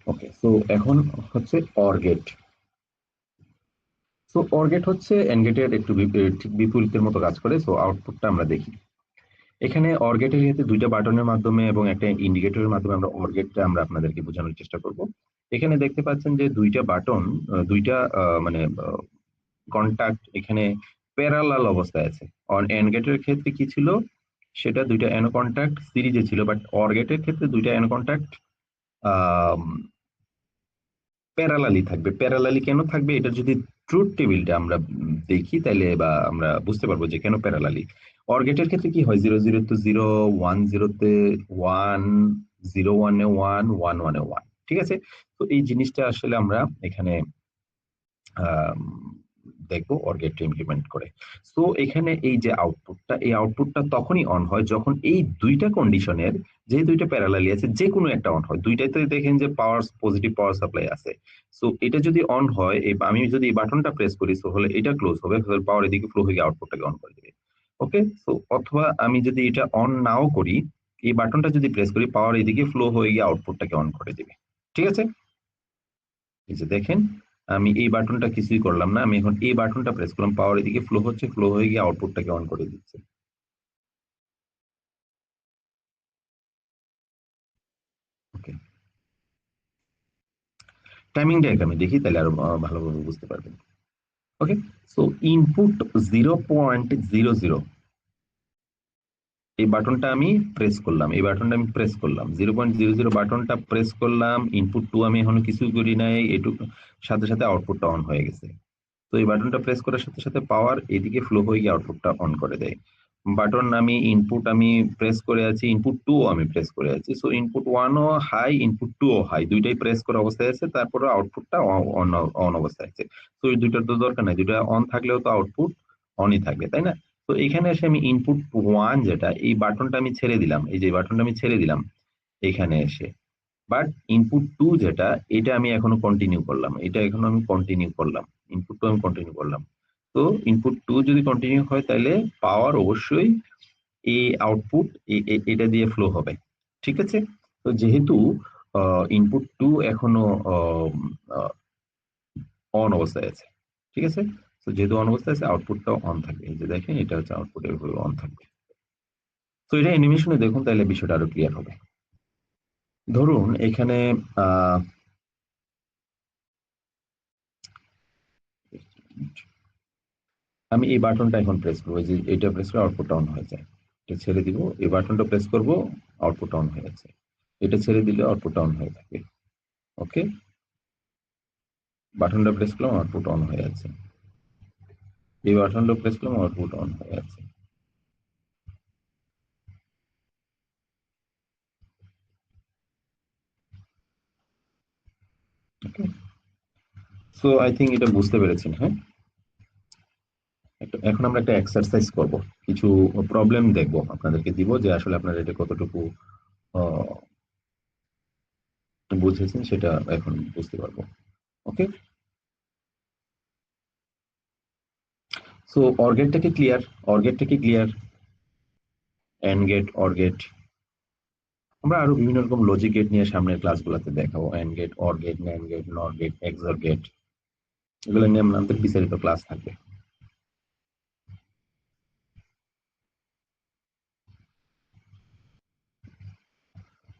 ওকে, সো এখন হচ্ছে or gate. So or gate হচ্ছে এন্ড গেটের একটু ঠিক বিপরীতের মতো কাজ করে। সো আউটপুটটা আমরা দেখি। এখানে অর গেটের ক্ষেত্রে দুইটা বাটনের মাধ্যমে এবং একটা ইন্ডিকেটরের মাধ্যমে আমরা অর গেটটা আমরা আপনাদেরকে বোঝানোর চেষ্টা করব। এখানে দেখতে পাচ্ছেন যে দুইটা বাটন, দুইটা মানে কন্টাক্ট এখানে প্যারালাল অবস্থায় আছে। এন্ড গেটের ক্ষেত্রে কি ছিল, সেটা দুইটা এনো কন্টাক্ট সিরিজে ছিল, বাট অর গেটের ক্ষেত্রে দুইটা এনো কন্টাক্ট প্যারালালি থাকবে। প্যারালালি কেন থাকবে, এটা যদি ট্রুথ টেবিলটা আমরা দেখি তাহলে বা আমরা বুঝতে পারবো যে কেন প্যারালালি। অর গেটের ক্ষেত্রে কি হয়, 0 0 তে 0, 1 0 তে 1, 0 1 এ 1, 1 1 এ 1। ঠিক আছে, তো এই জিনিসটা আসলে আমরা এখানে আম, দেখবো অর গেটটা ইমপ্লিমেন্ট করে। সো এখানে এই যে আউটপুটটা, এই আউটপুটটা তখনই অন হয় যখন এই দুইটা কন্ডিশনের, যে দুইটা প্যারালালি আছে, যে কোনো একটা অন হয়। দুইটাতে দেখেন যে পাওয়ার, পজিটিভ পাওয়ার সাপ্লাই আছে। সো এটা যদি অন হয়, আমি যদি এই বাটনটা প্রেস করি, সো হলে এটা ক্লোজ হবে, পাওয়ার এদিকে ফ্লো হয়ে আউটপুটটাকে অন করে দেবে। ওকে, সো অথবা আমি যদি এটা অন নাও করি, এই বাটনটা যদি প্রেস করি, পাওয়ার এদিকে ফ্লো হয়ে গিয়ে আউটপুটটাকে অন করে দেবে। ঠিক আছে, এই যে দেখেন, আমি এই বাটনটা কিছুই করলাম না, আমি এখন এই বাটনটা প্রেস করলাম, পাওয়ার এদিকে ফ্লো হচ্ছে, ফ্লো হয়ে গিয়ে আউটপুটটাকে অন করে দিচ্ছে। ওকে, টাইমিং ডায়াগ্রামে দেখি, তাহলে আরো ভালোভাবে বুঝতে পারবেন। ওকে, সো ইনপুট 0.00, এই বাটনটা আমি প্রেস করলাম, এই বাটনটা আমি প্রেস করলাম, 0.00 বাটনটা প্রেস করলাম, ইনপুট 2 আমি এখনো কিছুই করি নাই, এটুকু সাথে সাথে আউটপুটটা অন হয়ে গেছে। তো এই বাটনটা প্রেস করার সাথে সাথে পাওয়ার এদিকে ফ্লো হয়ে গিয়ে আউটপুটটা অন করে দেয়। বাটন আমি ইনপুট আমি প্রেস করে আছি, ইনপুট 2 আমি প্রেস করে আছি। সো ইনপুট 1 ও হাই, ইনপুট 2 ও হাই, দুইটাই প্রেস করা অবস্থায় আছে, তারপরে আউটপুটটা অন অন অবস্থায় আছে। তো এই দুইটার তো দরকার নাই, দুইটা অন থাকলেও তো আউটপুট অনই থাকবে, তাই না? তো এখানে এসে আমি ইনপুট 1 যেটা, এই বাটনটা আমি ছেড়ে দিলাম, এই যে বাটনটা আমি ছেড়ে দিলাম এখানে এসে। বাট ইনপুট 2 যেটা, এটা আমি এখনো কন্টিনিউ করলাম, এটা এখনো আমি কন্টিনিউ করলাম, ইনপুট 2 আমি কন্টিনিউ করলাম। তো ইনপুট 2 যদি কন্টিনিউ হয় তাহলে পাওয়ার অবশ্যই এই আউটপুট এটা দিয়ে ফ্লো হবে, ঠিক আছে? তো যেহেতু ইনপুট 2 এখনো অন অবস্থায় আছে, ঠিক আছে? তো যেহেতু অন অবস্থায় আছে, আউটপুটটাও অন থাকবে। এই যে দেখেন, এটা হচ্ছে আউটপুট, এভাবে অন থাকবে। তো এটা অ্যানিমেশনে দেখুন, তাহলে বিষয়টা আরো ক্লিয়ার হবে। ধরুন এখানে আহ আমি এই বাটনটা এখন প্রেস করবো, এই যে এটা প্রেস করে আউটপুট অন হয়ে যায়। এটা ছেড়ে দিব, এই বাটনটা প্রেস করব, আউটপুট অন হয়ে যাচ্ছে। এটা ছেড়ে দিলে আউটপুট অন হয়ে যাবে। ওকে, বাটনটা প্রেস করলাম, আউটপুট অন হয়ে যাচ্ছে। এই বাটনটা প্রেস করলাম, আউটপুট অন হয়ে যাচ্ছে। ওকে, সো আই থিঙ্ক এটা বুঝতে পেরেছেন, হ্যাঁ? এখন আমরা একটা এক্সারসাইজ করব, কিছু প্রবলেম দেখব, আপনাদেরকে দিব যে আসলে আপনারা এটা কতটুকু আহ, বুঝেছেন সেটা এখন বুঝতে পারবো। ওকে, সো অর গেটটা কি ক্লিয়ার? এন্ড গেট, অর গেট, আমরা আরো বিভিন্ন রকম লজিক গেট নিয়ে সামনের ক্লাসগুলোতে দেখাবো। And gate, or gate, NAND gate, NOR gate, XOR gate, এগুলো নিয়ে আমাদের বিস্তারিত ক্লাস থাকবে।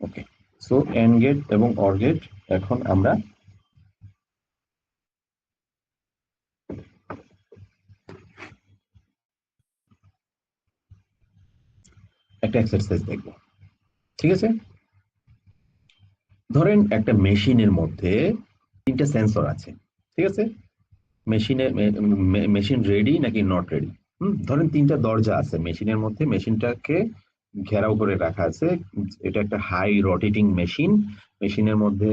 ওকে, সো এন্ড গেট এবং অর গেট এখন আমরা একটা এক্সারসাইজ দেখবো, ঠিক আছে? ধরেন একটা মেশিনের মধ্যে তিনটা সেন্সর আছে, ঠিক আছে? মেশিনে মেশিন রেডি নাকি নট রেডি? ধরেন তিনটা দরজা আছে মেশিনের মধ্যে, মেশিনটাকে ঘেরাও করে রাখা আছে। এটা একটা হাই রোটেটিং মেশিন, মেশিনের মধ্যে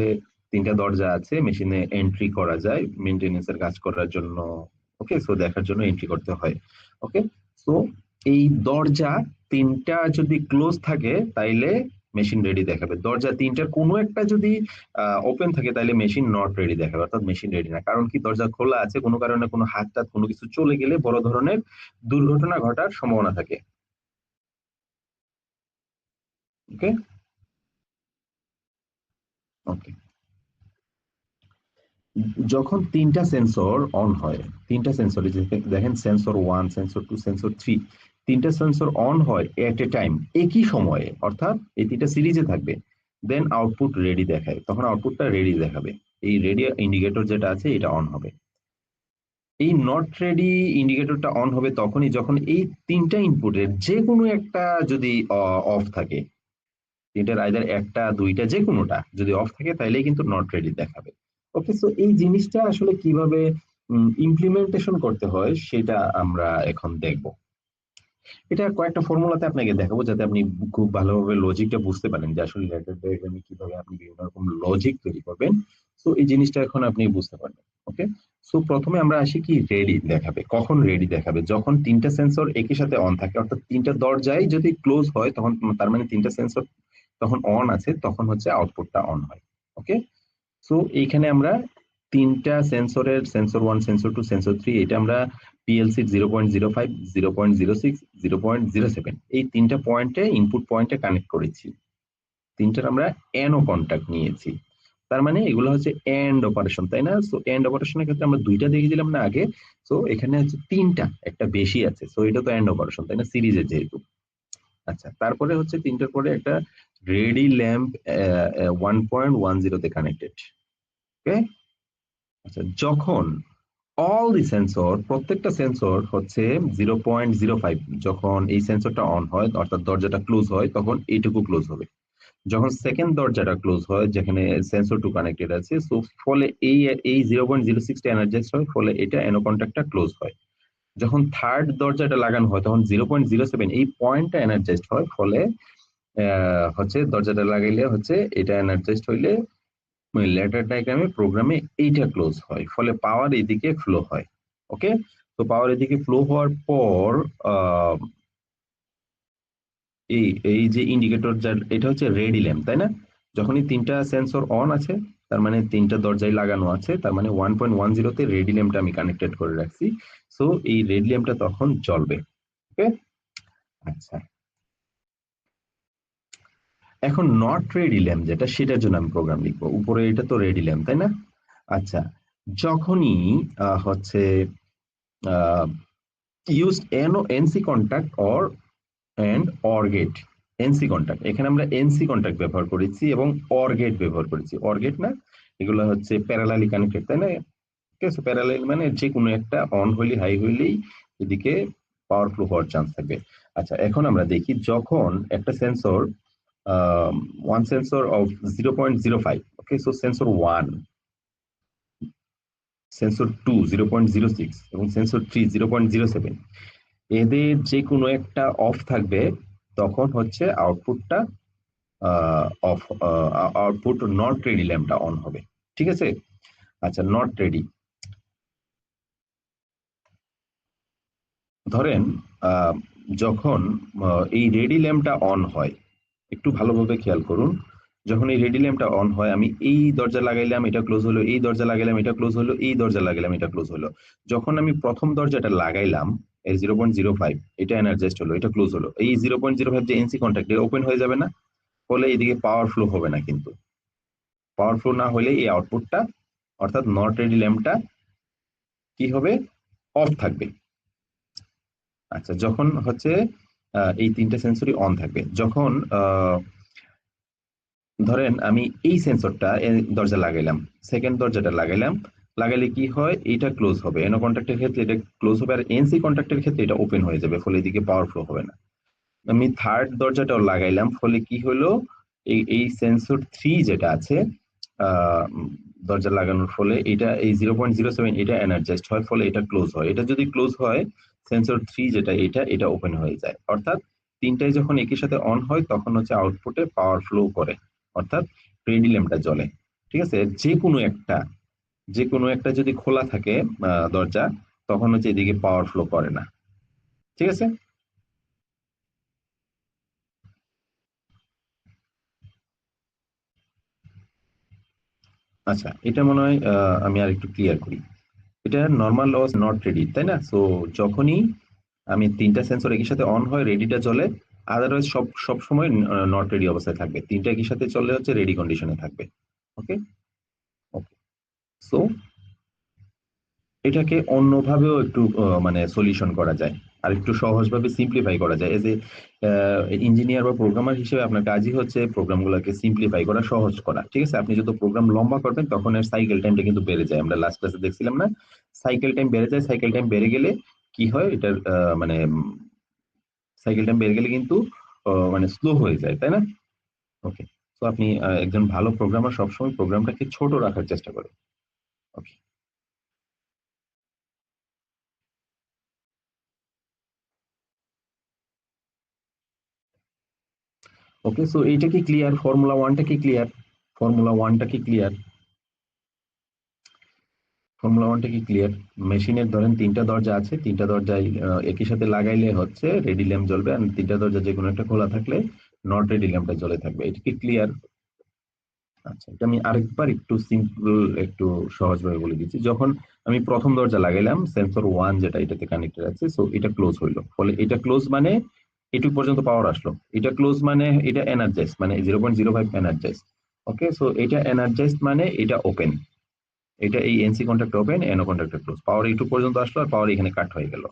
তিনটা দরজা আছে, মেশিনে এন্ট্রি করা যায় মেনটেনেন্স এর কাজ করার জন্য। ওকে, সো দেখার জন্য এন্ট্রি করতে হয়। ওকে, সো এই দরজা তিনটা যদি ক্লোজ থাকে তাইলে মেশিন রেডি দেখাবে, দরজা তিনটার কোনো একটা যদি ওপেন থাকে তাহলে মেশিন নট রেডি দেখাবে, অর্থাৎ মেশিন রেডি না। কারণ কি, দরজা খোলা আছে, কোনো কারণে কোনো হাত টাত কোনো কিছু চলে গেলে বড় ধরনের দুর্ঘটনা ঘটার সম্ভাবনা থাকে। ওকে, ওকে, যখন তিনটা সেন্সর অন হয়, তিনটা সেন্সর, দেখেন সেন্সর 1, সেন্সর 2, সেন্সর 3, তিনটা সেন্সর অন হয় এট এ টাইম, একই সময়ে, অর্থাৎ এই তিনটা সিরিজে থাকবে। দেন আউটপুট রেডি দেখায়, তখন আউটপুটটা রেডি দেখাবে, এই রেডি ইন্ডিকেটর যেটা আছে এটা অন হবে। এই নট রেডি ইন্ডিকেটরটা অন হবে তখনই যখন এই তিনটা ইনপুটের যে কোনো একটা যদি অফ থাকে, তিনটার আইদার একটা দুইটা যে কোনোটা যদি অফ থাকে তাহলেই কিন্তু নট রেডি দেখাবে। ওকে, সো এই জিনিসটা আসলে কিভাবে ইমপ্লিমেন্টেশন করতে হয় সেটা আমরা এখন দেখব। এটা কয়েকটা ফর্মুলাতে আপনাকে দেখাবো যাতে আপনি খুব ভালোভাবে লজিকটা বুঝতে পারেন যে আসলে লেটার ডায়াগ্রামে কিভাবে আপনি বিভিন্ন রকম লজিক তৈরি করবেন। সো এই জিনিসটা এখন আপনি বুঝতে পারবেন। ওকে, সো প্রথমে আমরা আসি কি, রেডি দেখাবে কখন? রেডি দেখাবে যখন তিনটা সেন্সর একই সাথে অন থাকে, অর্থাৎ তিনটা দরজাই যদি ক্লোজ হয় তখন, তার মানে তিনটা সেন্সর তখন অন আছে, তখন হচ্ছে আউটপুটটা অন হয়। ওকে, সো এইখানে আমরা তিনটা সেন্সরের, সেন্সর 1, সেন্সর 2, সেন্সর 3, এটা আমরা পিএলসি 0.05, 0.06, 0.07, এই তিনটা পয়েন্টে, ইনপুট পয়েন্টে কানেক্ট করেছি। তিনটার আমরা এনও কন্ট্যাক্ট নিয়েছি, তার মানে এগুলো হচ্ছে এন্ড অপারেশন, তাই না? সো এন্ড অপারেশনের ক্ষেত্রে আমরা দুইটা দেখে দিলাম না আগে? সো এখানে হচ্ছে তিনটা, একটা বেশি আছে, সো এটা তো এন্ড অপারেশন, তাই না, সিরিজের যেহেতু। আচ্ছা, তারপরে হচ্ছে তিনটার পরে একটা রেডি ল্যাম্প 1.10 তে কানেক্টেড। ওকে, আচ্ছা, যখন অল দি সেন্সর, প্রত্যেকটা সেন্সর হচ্ছে 0.05, যখন এই সেন্সরটা অন হয় অর্থাৎ দরজাটা ক্লোজ হয় তখন এইটুকু ক্লোজ হবে। যখন সেকেন্ড দরজাটা ক্লোজ হয় যেখানে সেন্সর 2 কানেক্টেড আছে, সো ফলে এই এই 0.06টা এনার্জাইজ হয়, ফলে এটা এনো কন্ট্যাক্টটা ক্লোজ হয়। যখন থার্ড দরজাটা লাগানো হয় তখন 0.07 এই পয়েন্টটা এনার্জাইজড হয়, ফলে হচ্ছে দরজাটা লাগাইলে হচ্ছে এটা এনার্জাইজড হইলে লেটার ডায়াগ্রামে প্রোগ্রামে এইটা ক্লোজ হয়, ফলে পাওয়ার এদিকে ফ্লো হয়। ওকে, তো পাওয়ার এদিকে ফ্লো হওয়ার পর এই এই যে ইন্ডিকেটর, যার এটা হচ্ছে রেডি ল্যাম্প, তাই না? যখনই তিনটা সেন্সর অন আছে, তার মানে তিনটা দরজায় লাগানো আছে, তার মানে 1.10 তে রেডি ল্যাম্পটা আমি কানেক্টেড করে রাখছি। সো এই রেডি ল্যাম্পটা তখন জ্বলবে। ওকে, আচ্ছা, এখন নট রেডি ল্যাম্প যেটা, সেটার জন্য আমি প্রোগ্রাম লিখবো। উপরে এটা তো রেডি ল্যাম্প, তাই না? আচ্ছা, যখনই হচ্ছে use NC contact or gate, NC contact, এখানে আমরা এনসি কন্ট্যাক্ট ব্যবহার করেছি এবং অর গেট ব্যবহার করেছি। অর গেট না, এগুলো হচ্ছে প্যারালালি কানেক্টেড, তাই না? ঠিক আছে, প্যারালাল মানে যে কোনো একটা অন হইলে হাই হইলেই এদিকে পাওয়ার ফ্লো হওয়ার চান্স থাকবে। আচ্ছা, এখন আমরা দেখি যখন একটা sensor one sensor of 0.05, okay, so sensor 1, sensor 2 0.06 এবং সেন্সর 3 0.07, এদের যে কোনো একটা অফ থাকবে, তখন হচ্ছে আউটপুটটা অফ, আউটপুট নট রেডি ল্যাম্পটা অন হবে। ঠিক আছে, আচ্ছা, নট রেডি, ধরেন যখন এই রেডি ল্যাম্পটা অন হয়, একটু ভালোভাবে খেয়াল করুন, যখন এই রেডি ল্যাম্পটা অন হয়, আমি এই দরজা লাগাইলাম এটা ক্লোজ হলো, এই দরজা লাগাইলাম এটা ক্লোজ হলো, এই দরজা লাগাইলাম এটা ক্লোজ হলো। যখন আমি প্রথম দরজাটা লাগাইলাম, এই 0.05, এটা এনার্জাইজড হলো, এটা ক্লোজ হলো, এই 0.05 যে এনসি কন্ট্যাক্ট, এটা ওপেন হয়ে যাবে না? ফলে এদিকে পাওয়ার ফ্লো হবে না, কিন্তু পাওয়ার ফ্লো না হলে এই আউটপুটটা, অর্থাৎ নট রেডি ল্যাম্পটা কি হবে? অফ থাকবে। আচ্ছা, যখন হচ্ছে এই তিনটা সেন্সরই অন থাকবে, যখন ধরেন আমি এই সেন্সরটা দরজা লাগাইলাম, সেকেন্ড দরজাটা লাগাইলাম, লাগাইলে কি হয়? এটা ক্লোজ হবে, এনো কন্ট্যাক্টের ক্ষেত্রে এটা ক্লোজ হবে, আর এনসি কন্ট্যাক্টের ক্ষেত্রে এটা ওপেন হয়ে যাবে, ফলে এদিকে পাওয়ার ফ্লো হবে না। আমি থার্ড দরজাটাও লাগাইলাম, ফলে কি হলো? এই সেন্সর 3 যেটা আছে, দরজা লাগানোর ফলে এটা এই 0.07 এটা এনার্জাইজড হয়, ফলে এটা ক্লোজ হয়। এটা যদি ক্লোজ হয়, সেন্সর 3 যেটা এটা এটা ওপেন হয়ে যায়, অর্থাৎ তিনটাই যখন একই সাথে অন হয় তখন হচ্ছে আউটপুটে পাওয়ার ফ্লো করে, অর্থাৎ রেডি ল্যাম্পটা জ্বলে। ঠিক আছে, যে কোনো একটা যদি খোলা থাকে দরজা, তখন হচ্ছে এদিকে পাওয়ার ফ্লো করে না। ঠিক আছে, আচ্ছা, এটা মনে হয় আমি আর একটু ক্লিয়ার করি। এটা নর্মাল লস নট রেডি, তাই না? সো যখনই আমি তিনটা সেন্সর একই সাথে অন হয়, রেডিটা চলে, আদারওয়াইজ সব সময় নট রেডি অবস্থায় থাকবে। তিনটা একই সাথে চললে হচ্ছে রেডি কন্ডিশনে থাকবে। ওকে, ওকে, সো এটাকে অন্যভাবেও একটু মানে সলিউশন করা যায়, আর একটু সহজভাবে সিম্পলিফাই করা যায়। এজ এ ইঞ্জিনিয়ার বা প্রোগ্রামার হিসেবে আপনার কাজই হচ্ছে প্রোগ্রামগুলোকে সিম্পলিফাই করা, সহজ করা। ঠিক আছে, আপনি যত প্রোগ্রাম লম্বা করবেন তখন এর সাইকেল টাইমটা কিন্তু বেড়ে যায়। আমরা লাস্ট ক্লাসে দেখছিলাম না, সাইকেল টাইম বেড়ে যায়। সাইকেল টাইম বেড়ে গেলে কি হয়? এটার মানে সাইকেল টাইম বেড়ে গেলে কিন্তু মানে স্লো হয়ে যায়, তাই না? ওকে, তো আপনি একজন ভালো প্রোগ্রামার সবসময় প্রোগ্রামটাকে ছোট রাখার চেষ্টা করে। ওকে, ওকে, সো এইটা কি ক্লিয়ার? ফর্মুলা 1টা কি ক্লিয়ার? ফর্মুলা 1টা কি ক্লিয়ার? ফর্মুলা 1টা কি ক্লিয়ার? মেশিনের ধরেন তিনটা দরজা আছে, তিনটা দরজায় একই সাথে লাগাইলে হচ্ছে রেডি ল্যাম্প জ্বলবে, আর তিনটা দরজা যে কোনো একটা খোলা থাকলে নট রেডি ল্যাম্পটা জ্বলে থাকবে। এটা কি ক্লিয়ার? আচ্ছা, এটা আমি আরেকবার একটু সিম্পল, একটু সহজভাবে বলে দিচ্ছি। যখন আমি প্রথম দরজা লাগাইলাম, সেন্সর 1 যেটা এটাতে কানেক্টেড আছে, সো এটা ক্লোজ হইলো, ফলে এটা ক্লোজ মানে এটুক পর্যন্ত পাওয়ার আসলো। এটা ক্লোজ মানে এটা এনার্জাইজ, মানে 0.05 এনার্জাইজ। ওকে, সো এটা এনার্জাইজ মানে এটা ওপেন, এটা এই NC contact open, NO contact close, power এইটু পর্যন্ত আসলো, আর পাওয়ার এখানে কাট হয়ে গেল।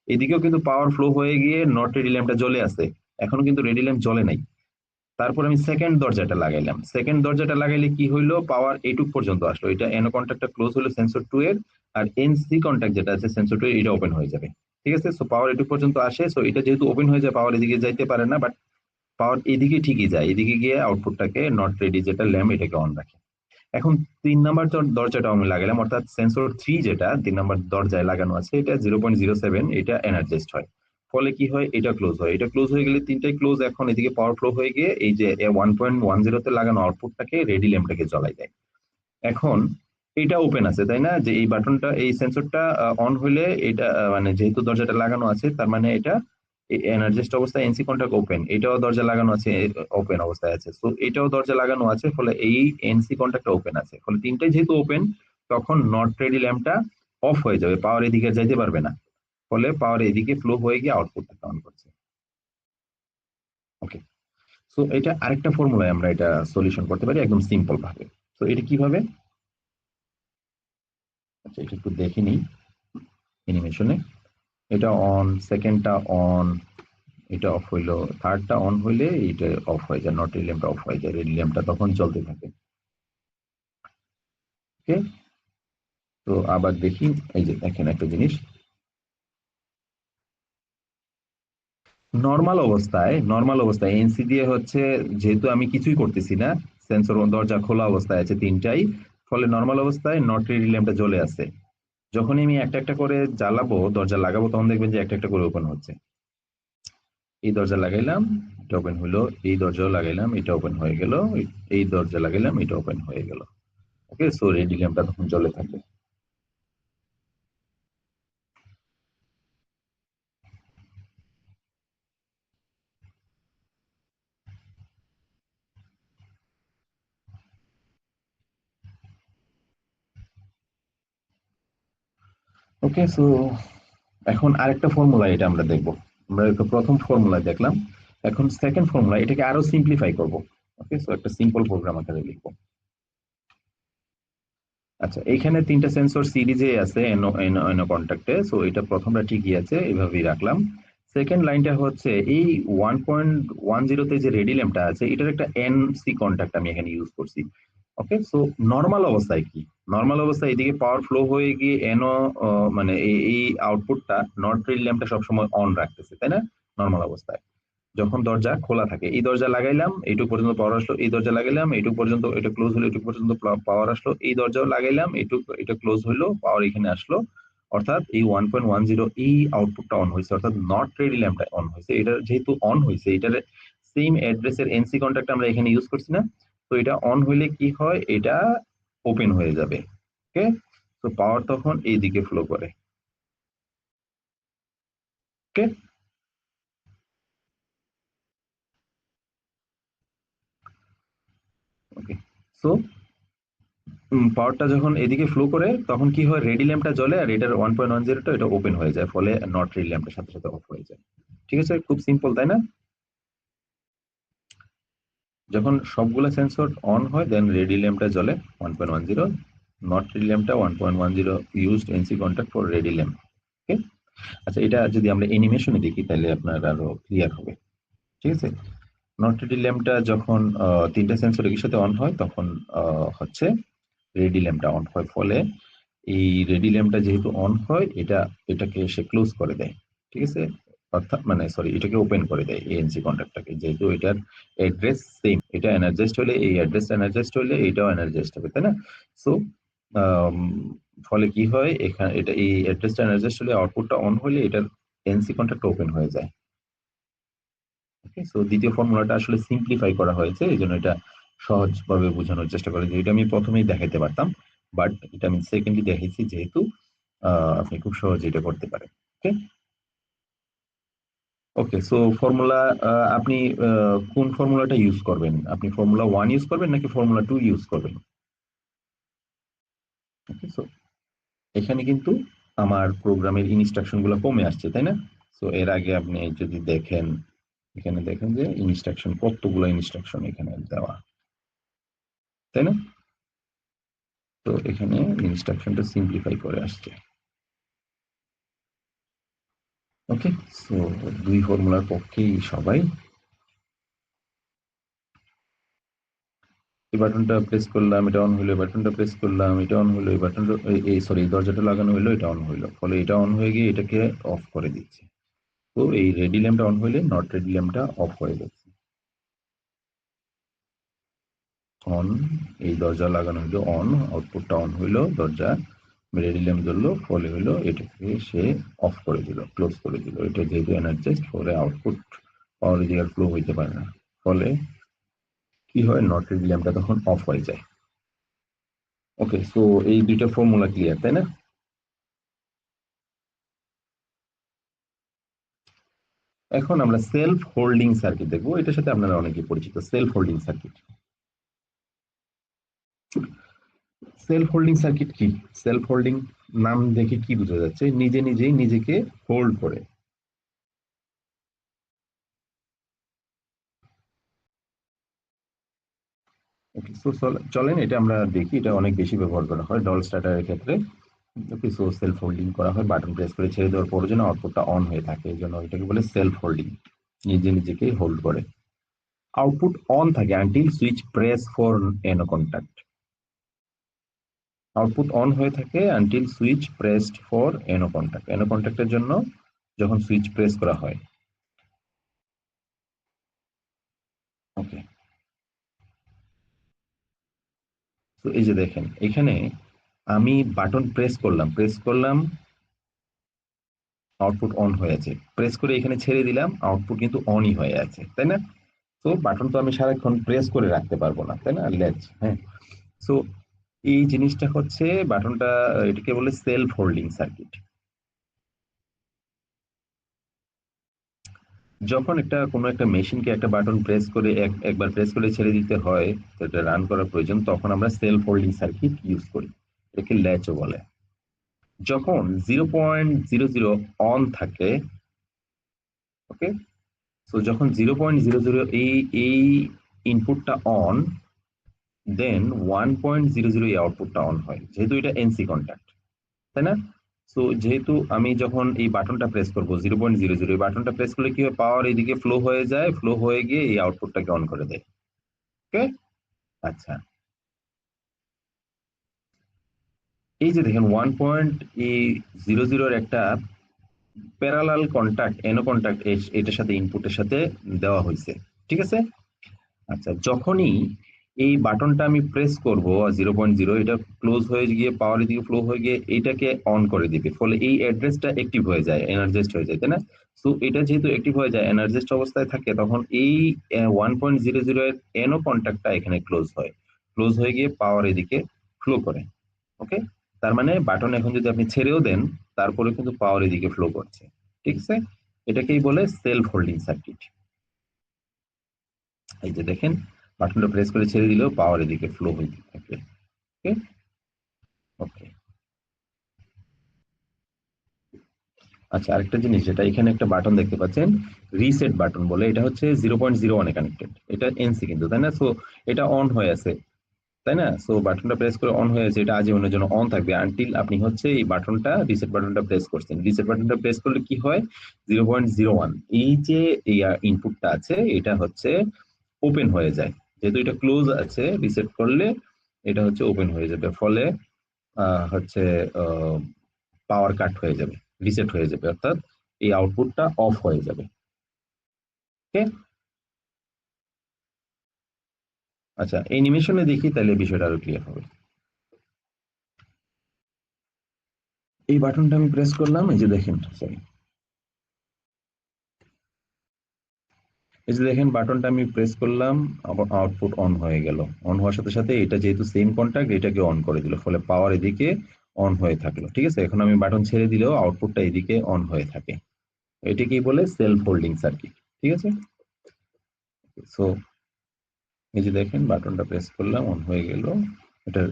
এদিকেও কিন্তু পাওয়ার ফ্লো হয়ে গিয়ে নট রেডি ল্যাম্পটা জ্বলে আছে, এখনো কিন্তু রেডি ল্যাম্প জ্বলে নাই। তারপর আমি সেকেন্ড দরজাটা লাগাইলাম, সেকেন্ড দরজাটা লাগাইলে কি হইলো? পাওয়ার এইটুক পর্যন্ত আসলো, এটা এনও কন্ট্যাক্টটা ক্লোজ হলো সেন্সর 2 এর, আর এনসি কন্ট্যাক্ট যেটা আছে সেন্সর 2 এর, এটা ওপেন হয়ে যাবে। ঠিক আছে, সো পাওয়ার এইটুক পর্যন্ত আসে, সো এটা যেহেতু ওপেন হয়ে যায়, পাওয়ার এদিকে যাইতে পারে না, বাট পাওয়ার এদিকে ঠিকই যায়, এদিকে গিয়ে আউটপুটটাকে নট রেডি যেটা ল্যাম্প এটাকে অন রাখে। এখন 3 নাম্বার দরজাটা আমি লাগালাম, অর্থাৎ সেন্সর 3 যেটা 3 নাম্বার দরজায় লাগানো আছে এটা 0.07, এটা এনার্জাইজড হয়। ফলে কি হয়, এটা ক্লোজ হয়। এটা ক্লোজ হয়ে গেলে তিনটাই ক্লোজ। এখন এদিকে পাওয়ার ফ্লো হয়ে গিয়ে এই যে 1.10 তে লাগানো আউটপুটটাকে রেডি ল্যাম্পটাকে জ্বলাই দেয়। এখন এটা ওপেন আছে, তাই না? যে এই বাটনটা, এই সেন্সরটা অন হইলে এটা মানে যেহেতু দরজাটা লাগানো আছে তার মানে এটা এনার্জিস্ট অবস্থায় এনসি কন্টাক্ট ওপেন, এটাও দরজা লাগানো আছে, ওপেন অবস্থায় আছে। সো এটাও দরজা লাগানো আছে, ফলে এই এনসি কন্টাক্টটা ওপেন আছে। ফলে তিনটাই যেহেতু ওপেন, তখন নট রেডি ল্যাম্পটা অফ হয়ে যাবে, পাওয়ার এদিকে যাইতে পারবে না। ফলে পাওয়ার এদিকে ফ্লো হয়ে গিয়ে আউটপুটটা অন করছে। ওকে, সো এটা আরেকটা ফর্মুলায় আমরা এটা সলিউশন করতে পারি একদম সিম্পল ভাবে। তো এটা কিভাবে, আচ্ছা এটা একটু দেখে নিই অ্যানিমেশনে। এটা অন, সেকেন্ডটা অন, এটা অফ হইলো, থার্ডটা অন হইলে এটা অফ হয়ে যায়, নট রেড ল্যাম্পটা অফ হয়ে যায়, রেড ল্যাম্পটা তখন চলতে থাকে। ওকে, তো আবার দেখি, এই যে দেখেন একটা জিনিস, নর্মাল অবস্থায় এনসি দিয়ে হচ্ছে, যেহেতু আমি কিছুই করতেছি না, সেন্সর দরজা খোলা অবস্থায় আছে তিনটাই, ফলে নর্মাল অবস্থায় নট রেড ল্যাম্পটা জ্বলে আছে। যখনই আমি একটা একটা করে জ্বালাবো, দরজা লাগাবো, তখন দেখবেন যে একটা একটা করে ওপেন হচ্ছে। এই দরজা লাগাইলাম, এটা ওপেন হলো, এই দরজাও লাগাইলাম, এটা ওপেন হয়ে গেল, এই দরজা লাগাইলাম, এটা ওপেন হয়ে গেল। ওকে, সো রেডি ল্যাম্পটা তখন জ্বলে থাকবে। ওকে, সো এখন আরেকটা ফর্মুলা এটা আমরা দেখবো। আমরা একটা প্রথম ফর্মুলা দেখলাম, এখন সেকেন্ড ফর্মুলা, এটাকে আরো সিম্পলিফাই করব। ওকে, সো একটা সিম্পল প্রোগ্রাম আকারে লিখবো। আচ্ছা, এইখানে তিনটা সেন্সর সিরিজে আছে এনো এনো এনো কন্ট্যাক্টে, সো এটা প্রথমটা ঠিকই আছে, এভাবেই রাখলাম। সেকেন্ড লাইনটা হচ্ছে এই 1.10 তে যে রেডি ল্যাম্পটা আছে, এটার একটা এনসি কন্ট্যাক্ট আমি এখানে ইউজ করছি। ওকে, সো নর্মাল অবস্থায় কি, নর্মাল অবস্থায় এদিকে পাওয়ার ফ্লো হয়ে গিয়ে এনো মানে এই আউটপুটটা নট রেড ল্যাম্পটা সবসময় অন রাখতেছে, তাই না? নর্মাল অবস্থায় যখন দরজা খোলা থাকে, এই দরজা লাগাইলাম, এইটুকু পর্যন্ত পাওয়ার আসলো, এই দরজা লাগাইলাম, এইটুকু পর্যন্ত, এটা ক্লোজ হলো, এইটুকু পর্যন্ত পাওয়ার আসলো, এই দরজাও লাগাইলাম, এইটুকু, এটা ক্লোজ হলো, পাওয়ার এখানে আসলো। অর্থাৎ এই 1.10 এই আউটপুটটা অন হয়েছে, অর্থাৎ নট রেডি ল্যাম্পটা অন হয়েছে। এটা যেহেতু অন হয়েছে, এটার সেম অ্যাড্রেসের এনসি কন্ট্যাক্ট আমরা এখানে ইউজ করছি না? তো এটা অন হইলে কি হয়, এটা ওপেন হয়ে যাবে। ওকে, তো পাওয়ার তখন এইদিকে ফ্লো করে। ওকে, ওকে, সো পাওয়ারটা যখন এদিকে ফ্লো করে, তখন কি হয়, রেডি ল্যাম্পটা জ্বলে, আর এটার 1.10টা এটা ওপেন হয়ে যায়, ফলে নট রেডি ল্যাম্পটার সাথে সাথে অফ হয়ে যায়। ঠিক আছে, খুব সিম্পল, তাই না? যখন সবগুলো সেন্সর অন হয়, দেন রেডি ল্যাম্পটা জ্বলে 1.10, নট রেডি ল্যাম্পটা 1.10 used NC contact for ready lamp. Okay, আচ্ছা এটা যদি আমরা অ্যানিমেশনে দেখি তাহলে আপনার আরো ক্লিয়ার হবে। ঠিক আছে, নট রেডি ল্যাম্পটা যখন তিনটা সেন্সর একই সাথে অন হয়, তখন হচ্ছে রেডি ল্যাম্পটা অন হয়। ফলে এই রেডি ল্যাম্পটা যেহেতু অন হয়, এটাকে সে ক্লোজ করে দেয়। ঠিক আছে, অর্থাৎ মানে সরি, এটাকে ওপেন করে দেয় এএনসি কন্ট্যাক্টটাকে, যেহেতু এটার অ্যাড্রেস সেম, এটা এনার্জাইজড হলে এই অ্যাড্রেসটা এনার্জাইজড হলে এটাও এনার্জাইজড হবে, তাই না? সো ফলে কি হয়, এখানে এটা এই অ্যাড্রেসটা এনার্জাইজড হলে, আউটপুটটা অন হলে এটার এনসি কন্ট্যাক্ট ওপেন হয়ে যায়। ওকে, সো দ্বিতীয় ফর্মুলাটা আসলে সিম্পলিফাই করা হয়েছে, এই জন্য এটা সহজভাবে বোঝানোর চেষ্টা করেছি। এটা আমি প্রথমেই দেখাইতে পারতাম, বাট এটা আমি সেকেন্ডলি দেখাইছি, যেহেতু আপনি খুব সহজে এটা করতে পারেন। ওকে, ওকে, সো ফর্মুলা, আপনি কোন ফর্মুলাটা ইউজ করবেন? আপনি ফর্মুলা 1 ইউজ করবেন নাকি ফর্মুলা 2 ইউজ করবেন? ওকে, সো এখানে কিন্তু আমার প্রোগ্রামের ইনস্ট্রাকশন গুলো কমে আসছে, তাই না? সো এর আগে আপনি যদি দেখেন, এখানে দেখেন যে ইনস্ট্রাকশন, কতগুলো ইনস্ট্রাকশন এখানে দেওয়া, তাই না? তো এখানে ইনস্ট্রাকশনটা সিম্পলিফাই করে আসছে। ওকে, সো দুই ফর্মুলার পক্ষেই সবাই। এই বাটনটা প্রেস করলাম, এটা অন হলো, বাটনটা প্রেস করলাম, এটা অন হলো, এই বাটনটা, এই সরি, এই দরজাটা লাগানো হলো, এটা অন হলো, ফলে এটা অন হয়ে গিয়ে এটাকে অফ করে দিচ্ছে। তো এই রেডি ল্যাম্পটা অন হইলে নট রেডি ল্যাম্পটা অফ হয়ে যাচ্ছে। অন, এই দরজা লাগানো হইলো অন, আউটপুটটা অন হইলো, দরজা মেরে রিলেম ধরলো, ফলে হইলো এটাকে সে অফ করে দিল, ক্লোজ করে দিল। এটা যেহেতু এনার্জাইজড, ফলে আউটপুট পাওয়ার এদিকে ফ্লো হইতে পারে না, ফলে কি হয়, নট রিলেমটা তখন অফ হয়ে যায়। ওকে, সো এই দুইটা ফর্মুলা ক্লিয়ার, তাই না? এখন আমরা সেলফ হোল্ডিং সার্কিট দেখবো, এটার সাথে আপনারা অনেকে পরিচিত। Self holding circuit, self holding circuit কি? সেলফ হোল্ডিং নাম দেখে কি বোঝা যাচ্ছে? নিজে নিজেই নিজেকে হোল্ড করে। ওকে, সো চলেন এটা আমরা দেখি। এটা অনেক বেশি ব্যবহার করা হয় ডল স্টার্টারের ক্ষেত্রে। ওকে, সো সেলফ হোল্ডিং করা হয়, বাটন প্রেস করে ছেড়ে দেওয়ার পর যেন আউটপুটটা অন হয়ে থাকে, এই জন্য এটাকে বলে সেলফ হোল্ডিং, নিজে নিজেকে হোল্ড করে। আউটপুট অন থাকে আনটিল সুইচ প্রেস ফর এনো কন্ট্যাক্ট। আউটপুট অন হয়ে থাকে আনটিল সুইচ প্রেসড ফর এনো কন্ট্যাক্ট। এনো কন্ট্যাক্টের জন্য যখন সুইচ প্রেস করা হয়। ওকে, তো এই যে দেখেন এখানে আমি বাটন প্রেস করলাম, আউটপুট অন হয়ে আছে। প্রেস করে এখানে ছেড়ে দিলাম, আউটপুট কিন্তু অনই হয়ে আছে, তাই না? তো বাটন তো আমি সারাক্ষণ প্রেস করে রাখতে পারবো না, তাই না? লেটস, হ্যাঁ। সো এই জিনিসটা হচ্ছে বাটনটা, এটাকে বলে সেলফ হোল্ডিং সার্কিট। যখন কোনো একটা মেশিনকে একটা বাটন প্রেস করে একবার প্রেস করে ছেড়ে দিতে হয়, তো এটা রান করা প্রয়োজন, তখন আমরা সেলফ হোল্ডিং সার্কিট ইউজ করি, এটাকে ল্যাচও বলে। যখন 0.00 অন থাকে, ওকে, তো যখন 0.00 এই ইনপুটটা অন, দেন 1.00 এই আউটপুটটা অন হয়, যেহেতু এটা এনসি কন্ট্যাক্ট, তাই না? সো যেহেতু আমি যখন এই বাটনটা প্রেস করবো 0.00, এই বাটনটা প্রেস করলে কি হয়, পাওয়ার এইদিকে ফ্লো হয়ে যায়, ফ্লো হয়ে গিয়ে এই আউটপুটটাকে অন করে দেয়। ওকে, আচ্ছা, এই যে দেখেন 1.00 একটা প্যারালাল কন্ট্যাক্ট, এনো কন্ট্যাক্ট এটার সাথে, ইনপুটের সাথে দেওয়া হয়েছে, ঠিক আছে? আচ্ছা, যখনই এই বাটনটা আমি প্রেস করব 0.0, এটা ক্লোজ হয়ে গিয়ে পাওয়ার দিকে ফ্লো হয়ে গিয়ে এটাকে অন করে দিবে, ফলে এই অ্যাড্রেসটা অ্যাক্টিভ হয়ে যায়, এনার্জাইজড হয়ে যায়, তাই না? সো এটা যেহেতু অ্যাক্টিভ হয়ে যায়, এনার্জাইজড অবস্থায় থাকে, তখন এই 1.00 এর এনো কন্ট্যাক্টটা এখানে ক্লোজ হয়, ক্লোজ হয়ে গিয়ে পাওয়ার এদিকে ফ্লো করে। ওকে, তার মানে বাটন এখন যদি আপনি ছেড়েও দেন, তারপরে কিন্তু পাওয়ার এদিকে ফ্লো করছে, ঠিক আছে? এটাকেই বলে সেলফ হোল্ডিং সার্কিট। এই যে দেখেন, বাটনটা প্রেস করে ছেড়ে দিলেও পাওয়ার এদিকে ফ্লো হইতে থাকে। ওকে, ওকে। আচ্ছা, আরেকটা জিনিস, যেটা এখানে একটা বাটন দেখতে পাচ্ছেন, রিসেট বাটন বলে, এটা হচ্ছে 0.01 এ কানেক্টেড, এটা এনসি কিন্তু, তাই না? সো এটা অন হয়ে আছে, তাই না? সো বাটনটা প্রেস করে অন হয়ে আছে, এটা আজীবনের জন্য অন থাকবে আনটিল আপনি হচ্ছে এই বাটনটা, রিসেট বাটনটা প্রেস করছেন। রিসেট বাটনটা প্রেস করলে কি হয়, 0.01, এই যে এই ইনপুটটা আছে, এটা হচ্ছে ওপেন হয়ে যায়, যেহেতু এটা ক্লোজ আছে, রিসেট করলে এটা হচ্ছে ওপেন হয়ে যাবে, ফলে হচ্ছে পাওয়ার কাট হয়ে যাবে, রিসেট হয়ে যাবে, অর্থাৎ এই আউটপুটটা অফ হয়ে যাবে। ওকে, আচ্ছা, এই নিমেশনে দেখি তাহলে বিষয়টা আরো ক্লিয়ার হবে। এই বাটনটা আমি প্রেস করলাম, এই যে দেখেন, সরি, এই যে দেখেন বাটনটা আমি প্রেস করলাম, আবার আউটপুট অন হয়ে গেল। অন হওয়ার সাথে সাথে এটা যেহেতু সেম কন্ট্যাক্ট, এটাকে অন করে দিল, ফলে পাওয়ার এদিকে অন হয়ে থাকলো, ঠিক আছে? এখন আমি বাটন ছেড়ে দিলেও আউটপুটটা এদিকে অন হয়ে থাকে, এটাকেই বলে সেলফ হোল্ডিং সার্কিট, ঠিক আছে? সো এই যে দেখেন বাটনটা প্রেস করলাম, অন হয়ে গেল, এটা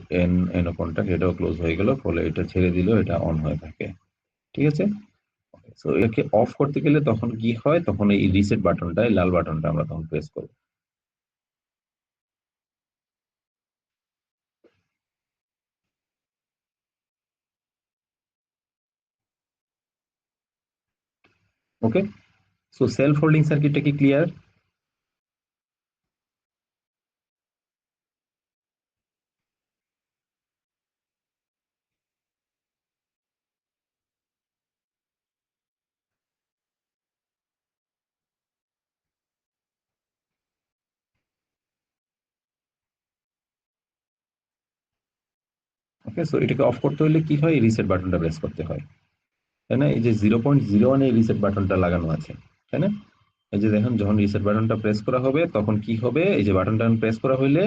এনো কন্টাক্ট, এটাও ক্লোজ হয়ে গেল, ফলে এটা ছেড়ে দিল, এটা অন হয়ে থাকে, ঠিক আছে? সো একে অফ করতে গেলে তখন কি হয়, তখন এই রিসেট বাটনটা, এই লাল বাটনটা আমরা তখন প্রেস করব। ওকে, সো সেলফ হোল্ডিং সার্কিটটা কি ক্লিয়ার? ওকে, সো এটাকে অফ করতে হলে কি হয়, রিসেট বাটনটা প্রেস করতে হয়, তাই না? এই যে 0.01 এ রিসেট বাটনটা লাগানো আছে, তাই না? এই যে দেখেন, যখন রিসেট বাটনটা প্রেস করা হবে তখন কি হবে, এই যে বাটনটা প্রেস করা হইলে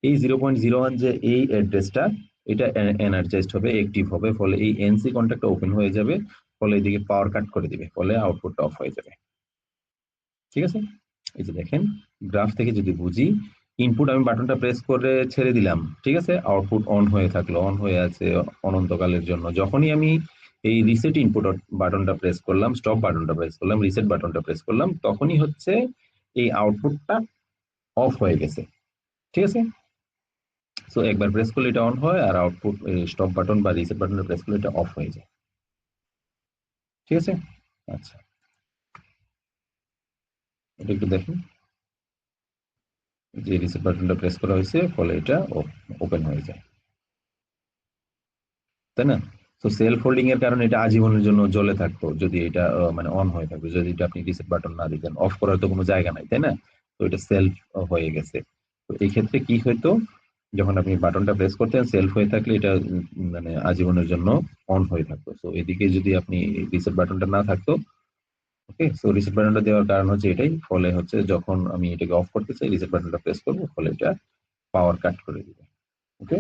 এই 0.01 যে এই অ্যাড্রেসটা, এটা এনার্জাইজড হবে, অ্যাক্টিভ হবে, ফলে এই এনসি কন্ট্যাক্টটা ওপেন হয়ে যাবে, ফলে এদিকে পাওয়ার কাট করে দিবে, ফলে আউটপুটটা অফ হয়ে যাবে। ঠিক আছে, এই যে দেখেন, গ্রাফ থেকে যদি বুঝি, ইনপুট আমি বাটনটা প্রেস করে ছেড়ে দিলাম, ঠিক আছে, আউটপুট অন হয়ে থাকলো, অন হয়ে আছে অনন্তকালের জন্য। যখনই আমি এই রিসেট ইনপুট বাটনটা প্রেস করলাম, স্টপ বাটনটা প্রেস করলাম, রিসেট বাটনটা প্রেস করলাম, তখনই হচ্ছে এই আউটপুটটা অফ হয়ে গেছে। ঠিক আছে, সো একবার প্রেস করলে এটা অন হয়, আর আউটপুট স্টপ বাটন বা রিসেট বাটনটা প্রেস করলে এটা অফ হয়ে যায়। ঠিক আছে, আচ্ছা, এটা একটু দেখেন, যে রিসেট বাটনটা প্রেস করা হয়েছে, ফলে এটা ওপেন হয়ে যায়, তাই না? তো সেলফ হোল্ডিং এর কারণে এটা আজীবনের জন্য জ্বলে থাকতো যদি এটা মানে অন হয়ে থাকবে, যদি এটা আপনি রিসেট বাটন না দিতেন। অফ করার তো কোনো জায়গা নাই, তাই না? তো এটা সেলফ হয়ে গেছে। তো এই ক্ষেত্রে কি হইতো, যখন আপনি বাটনটা প্রেস করতেন, সেলফ হয়ে থাকলে এটা মানে আজীবনের জন্য অন হয়ে থাকতো। তো এদিকে যদি আপনি রিসেট বাটনটা না থাকতো, ওকে, সো রিসেট বাটনটা দেওয়ার কারণ হচ্ছে এটাই, ফলে হচ্ছে যখন আমি এটাকে অফ করতে চাই, রিসেট বাটনটা প্রেস করবো, ফলে এটা পাওয়ার কাট করে দিবে। ওকে,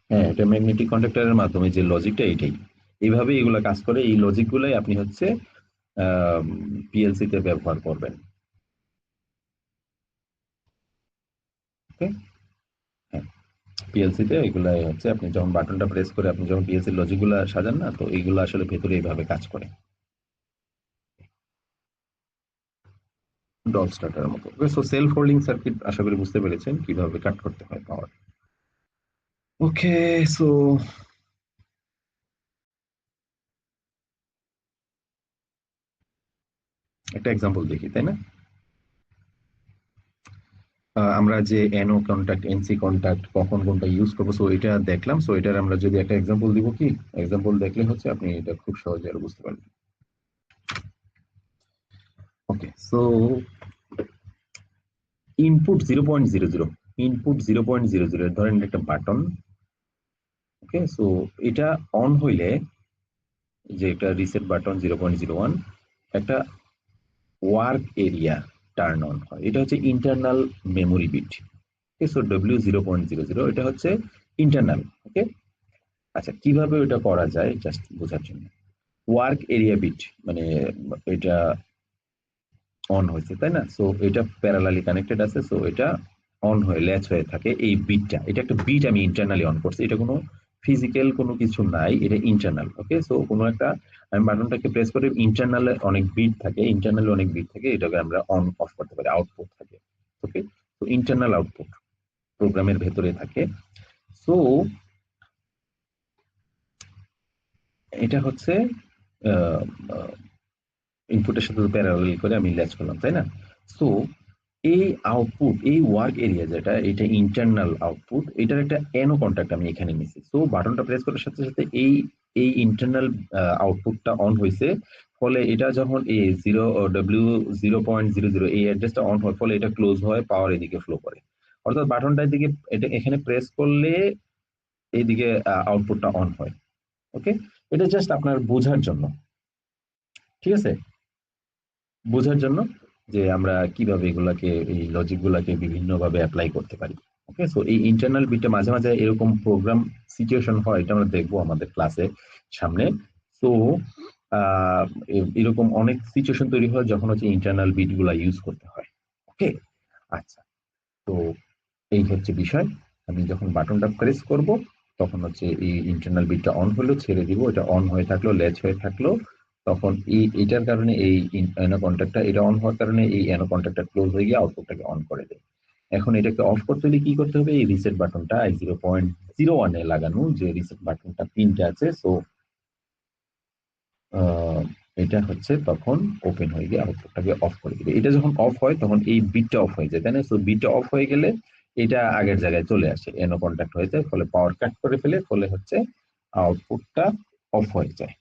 হ্যাঁ, এটা ম্যাগনেটিক কন্ডাক্টরের মাধ্যমে যে লজিকটা, এটাই এইভাবে এগুলা কাজ করে। এই লজিক গুলাই আপনি হচ্ছে পিএলসি তে ব্যবহার করবেন। ওকে, হ্যাঁ, পিএলসি তে এগুলাই হচ্ছে, আপনি যখন বাটনটা প্রেস করে আপনি যখন পিএলসি লজিক গুলা সাজান না, তো এইগুলো আসলে ভেতরে এইভাবে কাজ করে, ডল স্টার্টারের মতো। সো সেলফ হোল্ডিং সার্কিট আশা করি বুঝতে পেরেছেন কিভাবে কাট করতে হয় পাওয়ার। ওকে, সো একটা এক্সাম্পল দেখি, তাই না? আমরা যে এনও কন্টাক্ট, এনসি কন্টাক্ট কখন কোনটা ইউজ করবো, সো এটা দেখলাম। সো এটার আমরা যদি একটা এক্সাম্পল দিব, কি এক্সাম্পল দেখলে হচ্ছে আপনি এটা খুব সহজে আরো বুঝতে পারবেন। ওকে, সো ইনপুট 0.00, ইনপুট 0.00 ধরেন একটা বাটন। ওকে, সো এটা অন হইলে, যে একটা রিসেট বাটন 0.01, একটা ওয়ার্ক এরিয়া টার্ন অন হয়, এটা হচ্ছে ইন্টারনাল মেমোরি বিট। ওকে, সো W0.00 এটা হচ্ছে ইন্টারনাল। ওকে, আচ্ছা, কিভাবে ওটা করা যায় জাস্ট বোঝার জন্য, ওয়ার্ক এরিয়া বিট মানে এটা অন হয়েছে, তাই না? সো এটা প্যারালালি কানেক্টেড আছে, সো এটা অন হয়ে ল্যাচ হয়ে থাকে, এই বিটটা, এটা একটা বিট আমি ইন্টারনালি অন করছি, এটা কোনো ফিজিক্যাল কোনো কিছু নাই, এটা ইন্টারনাল। ওকে, সো কোনো একটা আমি বাটনটাকে প্রেস করে, ইন্টারনালে অনেক বিট থাকে, ইন্টারনালি অনেক বিট থাকে, এটাকে আমরা অন অফ করতে পারি, আউটপুট থাকে। ওকে, তো ইন্টারনাল আউটপুট প্রোগ্রামের ভেতরে থাকে। সো এটা হচ্ছে ইনপুটের সাথে প্যারালাল করে আমি ল্যাচ করলাম, তাই না? সো এই আউটপুট, এই ওয়ার্ক এরিয়া যেটা, এটা ইন্টারনাল আউটপুট, এটার একটা এনো কন্ট্যাক্ট আমি এখানে নিছি। সো বাটনটা প্রেস করার সাথে সাথে এই এই ইন্টারনাল আউটপুটটা অন হয়েছে, ফলে এটা যখন এই 0W0.00 এই অ্যাড্রেসটা অন হয়, ফলে এটা ক্লোজ হয়, পাওয়ার এদিকে ফ্লো করে। অর্থাৎ বাটনটার দিকে এটা এখানে প্রেস করলে এইদিকে আউটপুটটা অন হয়। ওকে, এটা জাস্ট আপনার বোঝার জন্য, ঠিক আছে, বোঝার জন্য যে আমরা কিভাবে এগুলাকে, এই লজিক গুলাকে বিভিন্ন ভাবে অ্যাপ্লাই করতে পারি। ওকে, সো এই ইন্টারনাল বিটটা মাঝে মাঝে এরকম প্রোগ্রাম সিচুয়েশন হয়, এটা আমরা দেখবো আমাদের ক্লাসে সামনে। সো এরকম অনেক সিচুয়েশন তৈরি হয় যখন হচ্ছে ইন্টারনাল বিট গুলা ইউজ করতে হয়। ওকে, আচ্ছা, তো এই হচ্ছে বিষয়। আমি যখন বাটনটা প্রেস করব, তখন হচ্ছে এই ইন্টারনাল বিটটা অন হলো, ছেড়ে দিব, এটা অন হয়ে থাকলো, ল্যাচ হয়ে থাকলো, তখন এই এটার কারণে এই অ্যানো কন্ট্যাক্টটা, এটা অন হওয়ার কারণে এই অ্যানো কন্ট্যাক্টটা ক্লোজ হয়ে গিয়ে আউটপুটটাকে অন করে দেয়। এখন এটাকে অফ করতে হলে কি করতে হবে, এই রিসেট বাটনটা 0.01 এ লাগানো যে রিসেট বাটনটা পিনটা আছে, সো এটা হচ্ছে তখন ওপেন হয়ে গিয়ে আউটপুটটাকে অফ করে দিবে। এটা যখন অফ হয় তখন এই বিটটা অফ হয়ে যায়, তাই না? সো বিটটা অফ হয়ে গেলে এটা আগের জায়গায় চলে আসে, এনো কন্ট্যাক্ট হয়ে যায়, ফলে পাওয়ার কাট করে ফেলে, ফলে হচ্ছে আউটপুটটা অফ হয়ে যায়।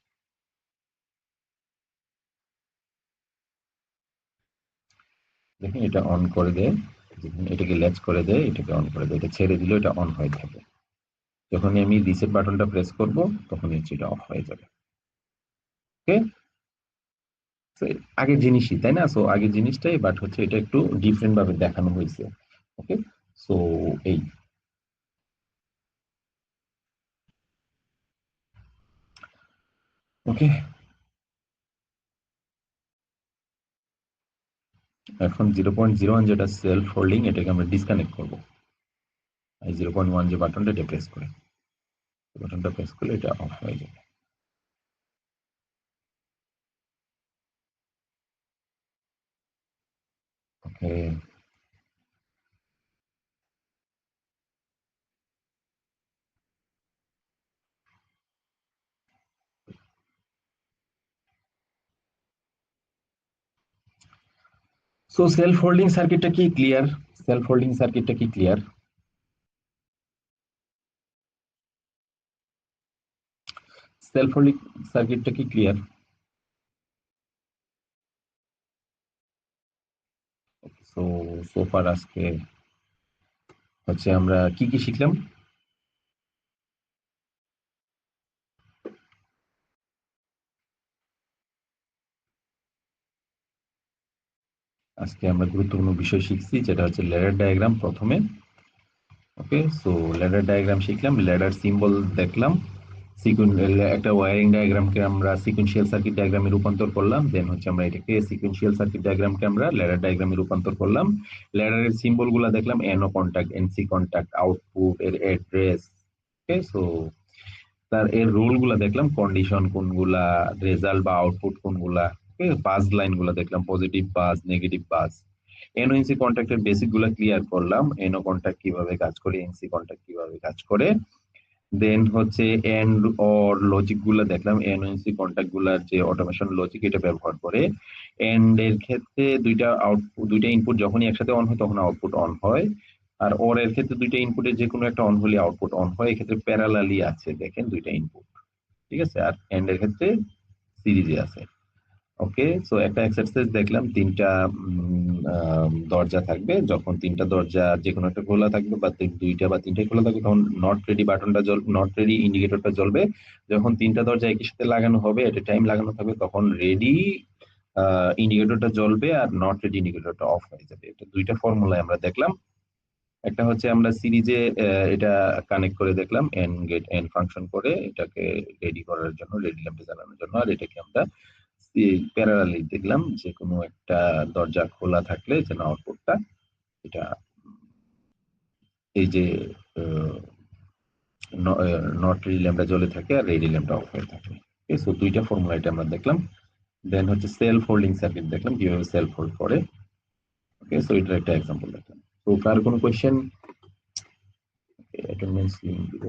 দেখুন, এটা অন করে দেয়, এটাকে ল্যাচ করে দেয়, এটাকে অন করে দেয়, এটা ছেড়ে দিলে এটা অন হয়ে থাকে। যখনই আমি রিসেট বাটনটা প্রেস করব তখনই হচ্ছে এটা অফ হয়ে যাবে। ওকে, আগের জিনিসই তাই না, সো আগের জিনিসটাই, বাট হচ্ছে এটা একটু ডিফারেন্ট ভাবে দেখানো হয়েছে। ওকে, সো এই ওকে, এখন 0.01 যেটা সেলফ হোল্ডিং, এটাকে আমরা ডিসকানেক্ট করবো। এই 0.1 যে বাটনটা, এটা প্রেস করে, বাটনটা প্রেস করলে এটা অফ হয়ে যাবে। ওকে, সো সেলফ হোল্ডিং সার্কিটটা কি ক্লিয়ার? সেলফ হোল্ডিং সার্কিটটা কি ক্লিয়ার? সেলফ হোল্ডিং সার্কিটটা কি ক্লিয়ার? সো সোফার আজকে হচ্ছে আমরা কি কি শিখলাম? আজকে আমরা গুরুত্বপূর্ণ বিষয় শিখছি, যেটা হচ্ছে ল্যাডার ডায়াগ্রাম প্রথমে। ওকে, সো ল্যাডার ডায়াগ্রাম শিখলাম, ল্যাডার সিম্বল দেখলাম, একটা ওয়ারিং ডায়াগ্রামকে আমরা সিকুয়েন্সিয়াল সার্কিট ডায়াগ্রামে রূপান্তর করলাম, দেন হচ্ছে আমরা এটাকে সিকুয়েন্সিয়াল সার্কিট ডায়াগ্রামকে আমরা ল্যাডার ডায়াগ্রামে রূপান্তর করলাম। ল্যাডারের সিম্বল গুলা দেখলাম, NO contact, NC contact, output এর অ্যাড্রেস। ওকে, সো তার এর রোল গুলা দেখলাম, কন্ডিশন কোনগুলা, রেজাল্ট বা আউটপুট কোনগুলা। ওকে, বাস লাইন গুলা দেখলাম, পজিটিভ বাস, নেগেটিভ বাস। এনও এনসি কন্ট্যাক্টের বেসিক গুলা ক্লিয়ার করলাম, এনও কন্ট্যাক্ট কিভাবে কাজ করে, এনসি কন্ট্যাক্ট কিভাবে কাজ করে। দেন হচ্ছে এন্ড অর লজিক গুলা দেখলাম, এনওএনসি কন্ট্যাক্ট গুলার যে অটোমেশন লজিক এটা ব্যবহার করে। এন্ড এর ক্ষেত্রে দুইটা আউটপুট, দুইটা ইনপুট যখনই একসাথে অন হয় তখন আউটপুট অন হয়। আর ওর এর ক্ষেত্রে দুইটা ইনপুটের যে কোনো একটা অন হলে আউটপুট অন হয়, এক্ষেত্রে প্যারালালি আছে দেখেন দুইটা ইনপুট। ঠিক আছে, আর এন্ড এর ক্ষেত্রে সিরিজে আছে। ওকে, সো একটা এক্সারসাইজ দেখলাম, তিনটা দরজা থাকবে, যখন তিনটা দরজা যে কোনো একটা খোলা থাকবে বা দুইটা বা তিনটাই খোলা থাকবে, তখন নট রেডি বাটনটা নট রেডি ইন্ডিকেটরটা জ্বলবে। যখন তিনটা দরজা একই সাথে লাগানো হবে, এটা টাইম লাগানো থাকবে, তখন রেডি ইন্ডিকেটরটা জ্বলবে আর নট রেডি ইন্ডিকেটরটা অফ হয়ে যাবে। এটা দুইটা ফর্মুলায় আমরা দেখলাম। একটা হচ্ছে আমরা সিরিজে এটা কানেক্ট করে দেখলাম, এন গেট এন ফাংশন করে এটাকে রেডি করার জন্য, রেডি ল্যাম্পে জ্বালানোর জন্য। আর এটাকে আমরা প্যারালালি দেখলাম, যে কোনো একটা দরজা খোলা থাকলে যেন আউটপুটটা এটা এই যে নট রেডি ল্যাম্পটা জ্বলে থাকে আর রেডি ল্যাম্পটা অফ হয়ে থাকে। সো দুইটা ফর্মুলা এটা আমরা দেখলাম। দেন হচ্ছে সেলফ হোল্ডিং সার্কিট দেখলাম, কিভাবে সেলফ হোল্ড করে। ওকে, সো এটার একটা এক্সাম্পল দেখলাম। তো কার কোনো কোয়েশ্চেন? অ্যাটেন্ডেন্স লিঙ্ক দিব।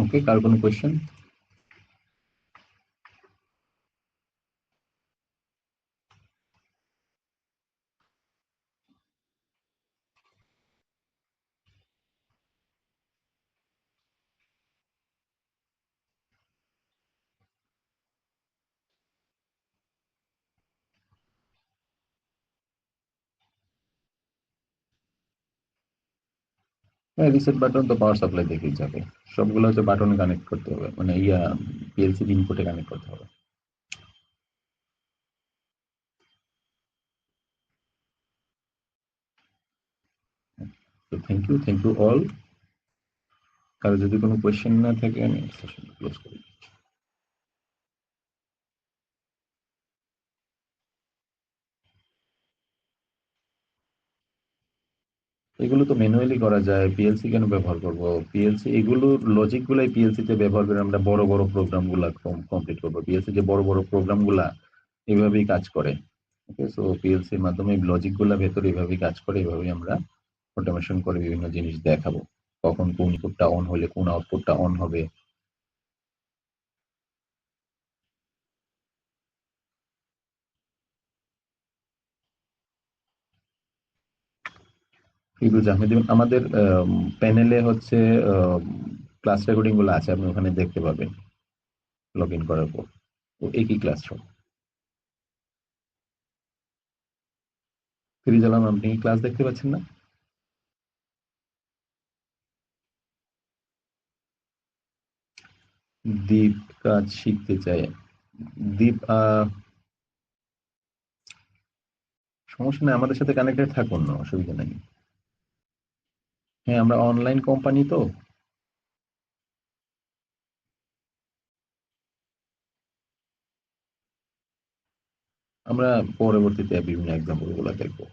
ওকে, কার কোনো কোয়েশ্চেন? হ্যাঁ, রিসেট বাটন তো পাওয়ার সাপ্লাই দেখেই যাবে। সবগুলো হচ্ছে বাটনে কানেক্ট করতে হবে, মানে পিএলসি ইনপুটে কানেক্ট করতে হবে। তো থ্যাংক ইউ অল। কারো যদি কোনো কোয়েশ্চেন না থাকে আমি সেশন ক্লোজ করি। এগুলো তো ম্যানুয়ালি করা যায়, পিএলসি কেন ব্যবহার করব? পিএলসি এগুলোর লজিক গুলাই পিএলসি তে ব্যবহার করে আমরা বড় বড় প্রোগ্রাম গুলা কমপ্লিট করবো। পিএলসি যে বড় বড় প্রোগ্রাম গুলা এভাবেই কাজ করে। ওকে, সো পিএলসির মাধ্যমে লজিক গুলা ভেতরে এভাবেই কাজ করে, এভাবেই আমরা অটোমেশন করে বিভিন্ন জিনিস দেখাবো, কখন কোন ইনপুটটা অন হলে কোন আউটপুটটা অন হবে। ফিরোজ আহমেদ, এবং আমাদের প্যানেলে হচ্ছে ক্লাস রেকর্ডিং গুলো আছে, আপনি ওখানে দেখতে পাবেন লগ ইন করার পর। তো একই ক্লাস সব। ফিরোজ আলম, আপনি ক্লাস দেখতে পাচ্ছেন না? দীপ কাজ শিখতে চায়। দীপ, সমস্যা নেই, আমাদের সাথে কানেক্টেড থাকুন, না অসুবিধা নেই। হ্যাঁ, আমরা অনলাইন কোম্পানি তো। আমরা পরবর্তীতে বিভিন্ন এক্সাম্পল গুলো দেখবো।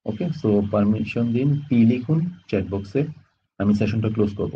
ওকে, সো পারমিশন দিন, পি লিখুন চ্যাট বক্সে, আমি সেশনটা ক্লোজ করব।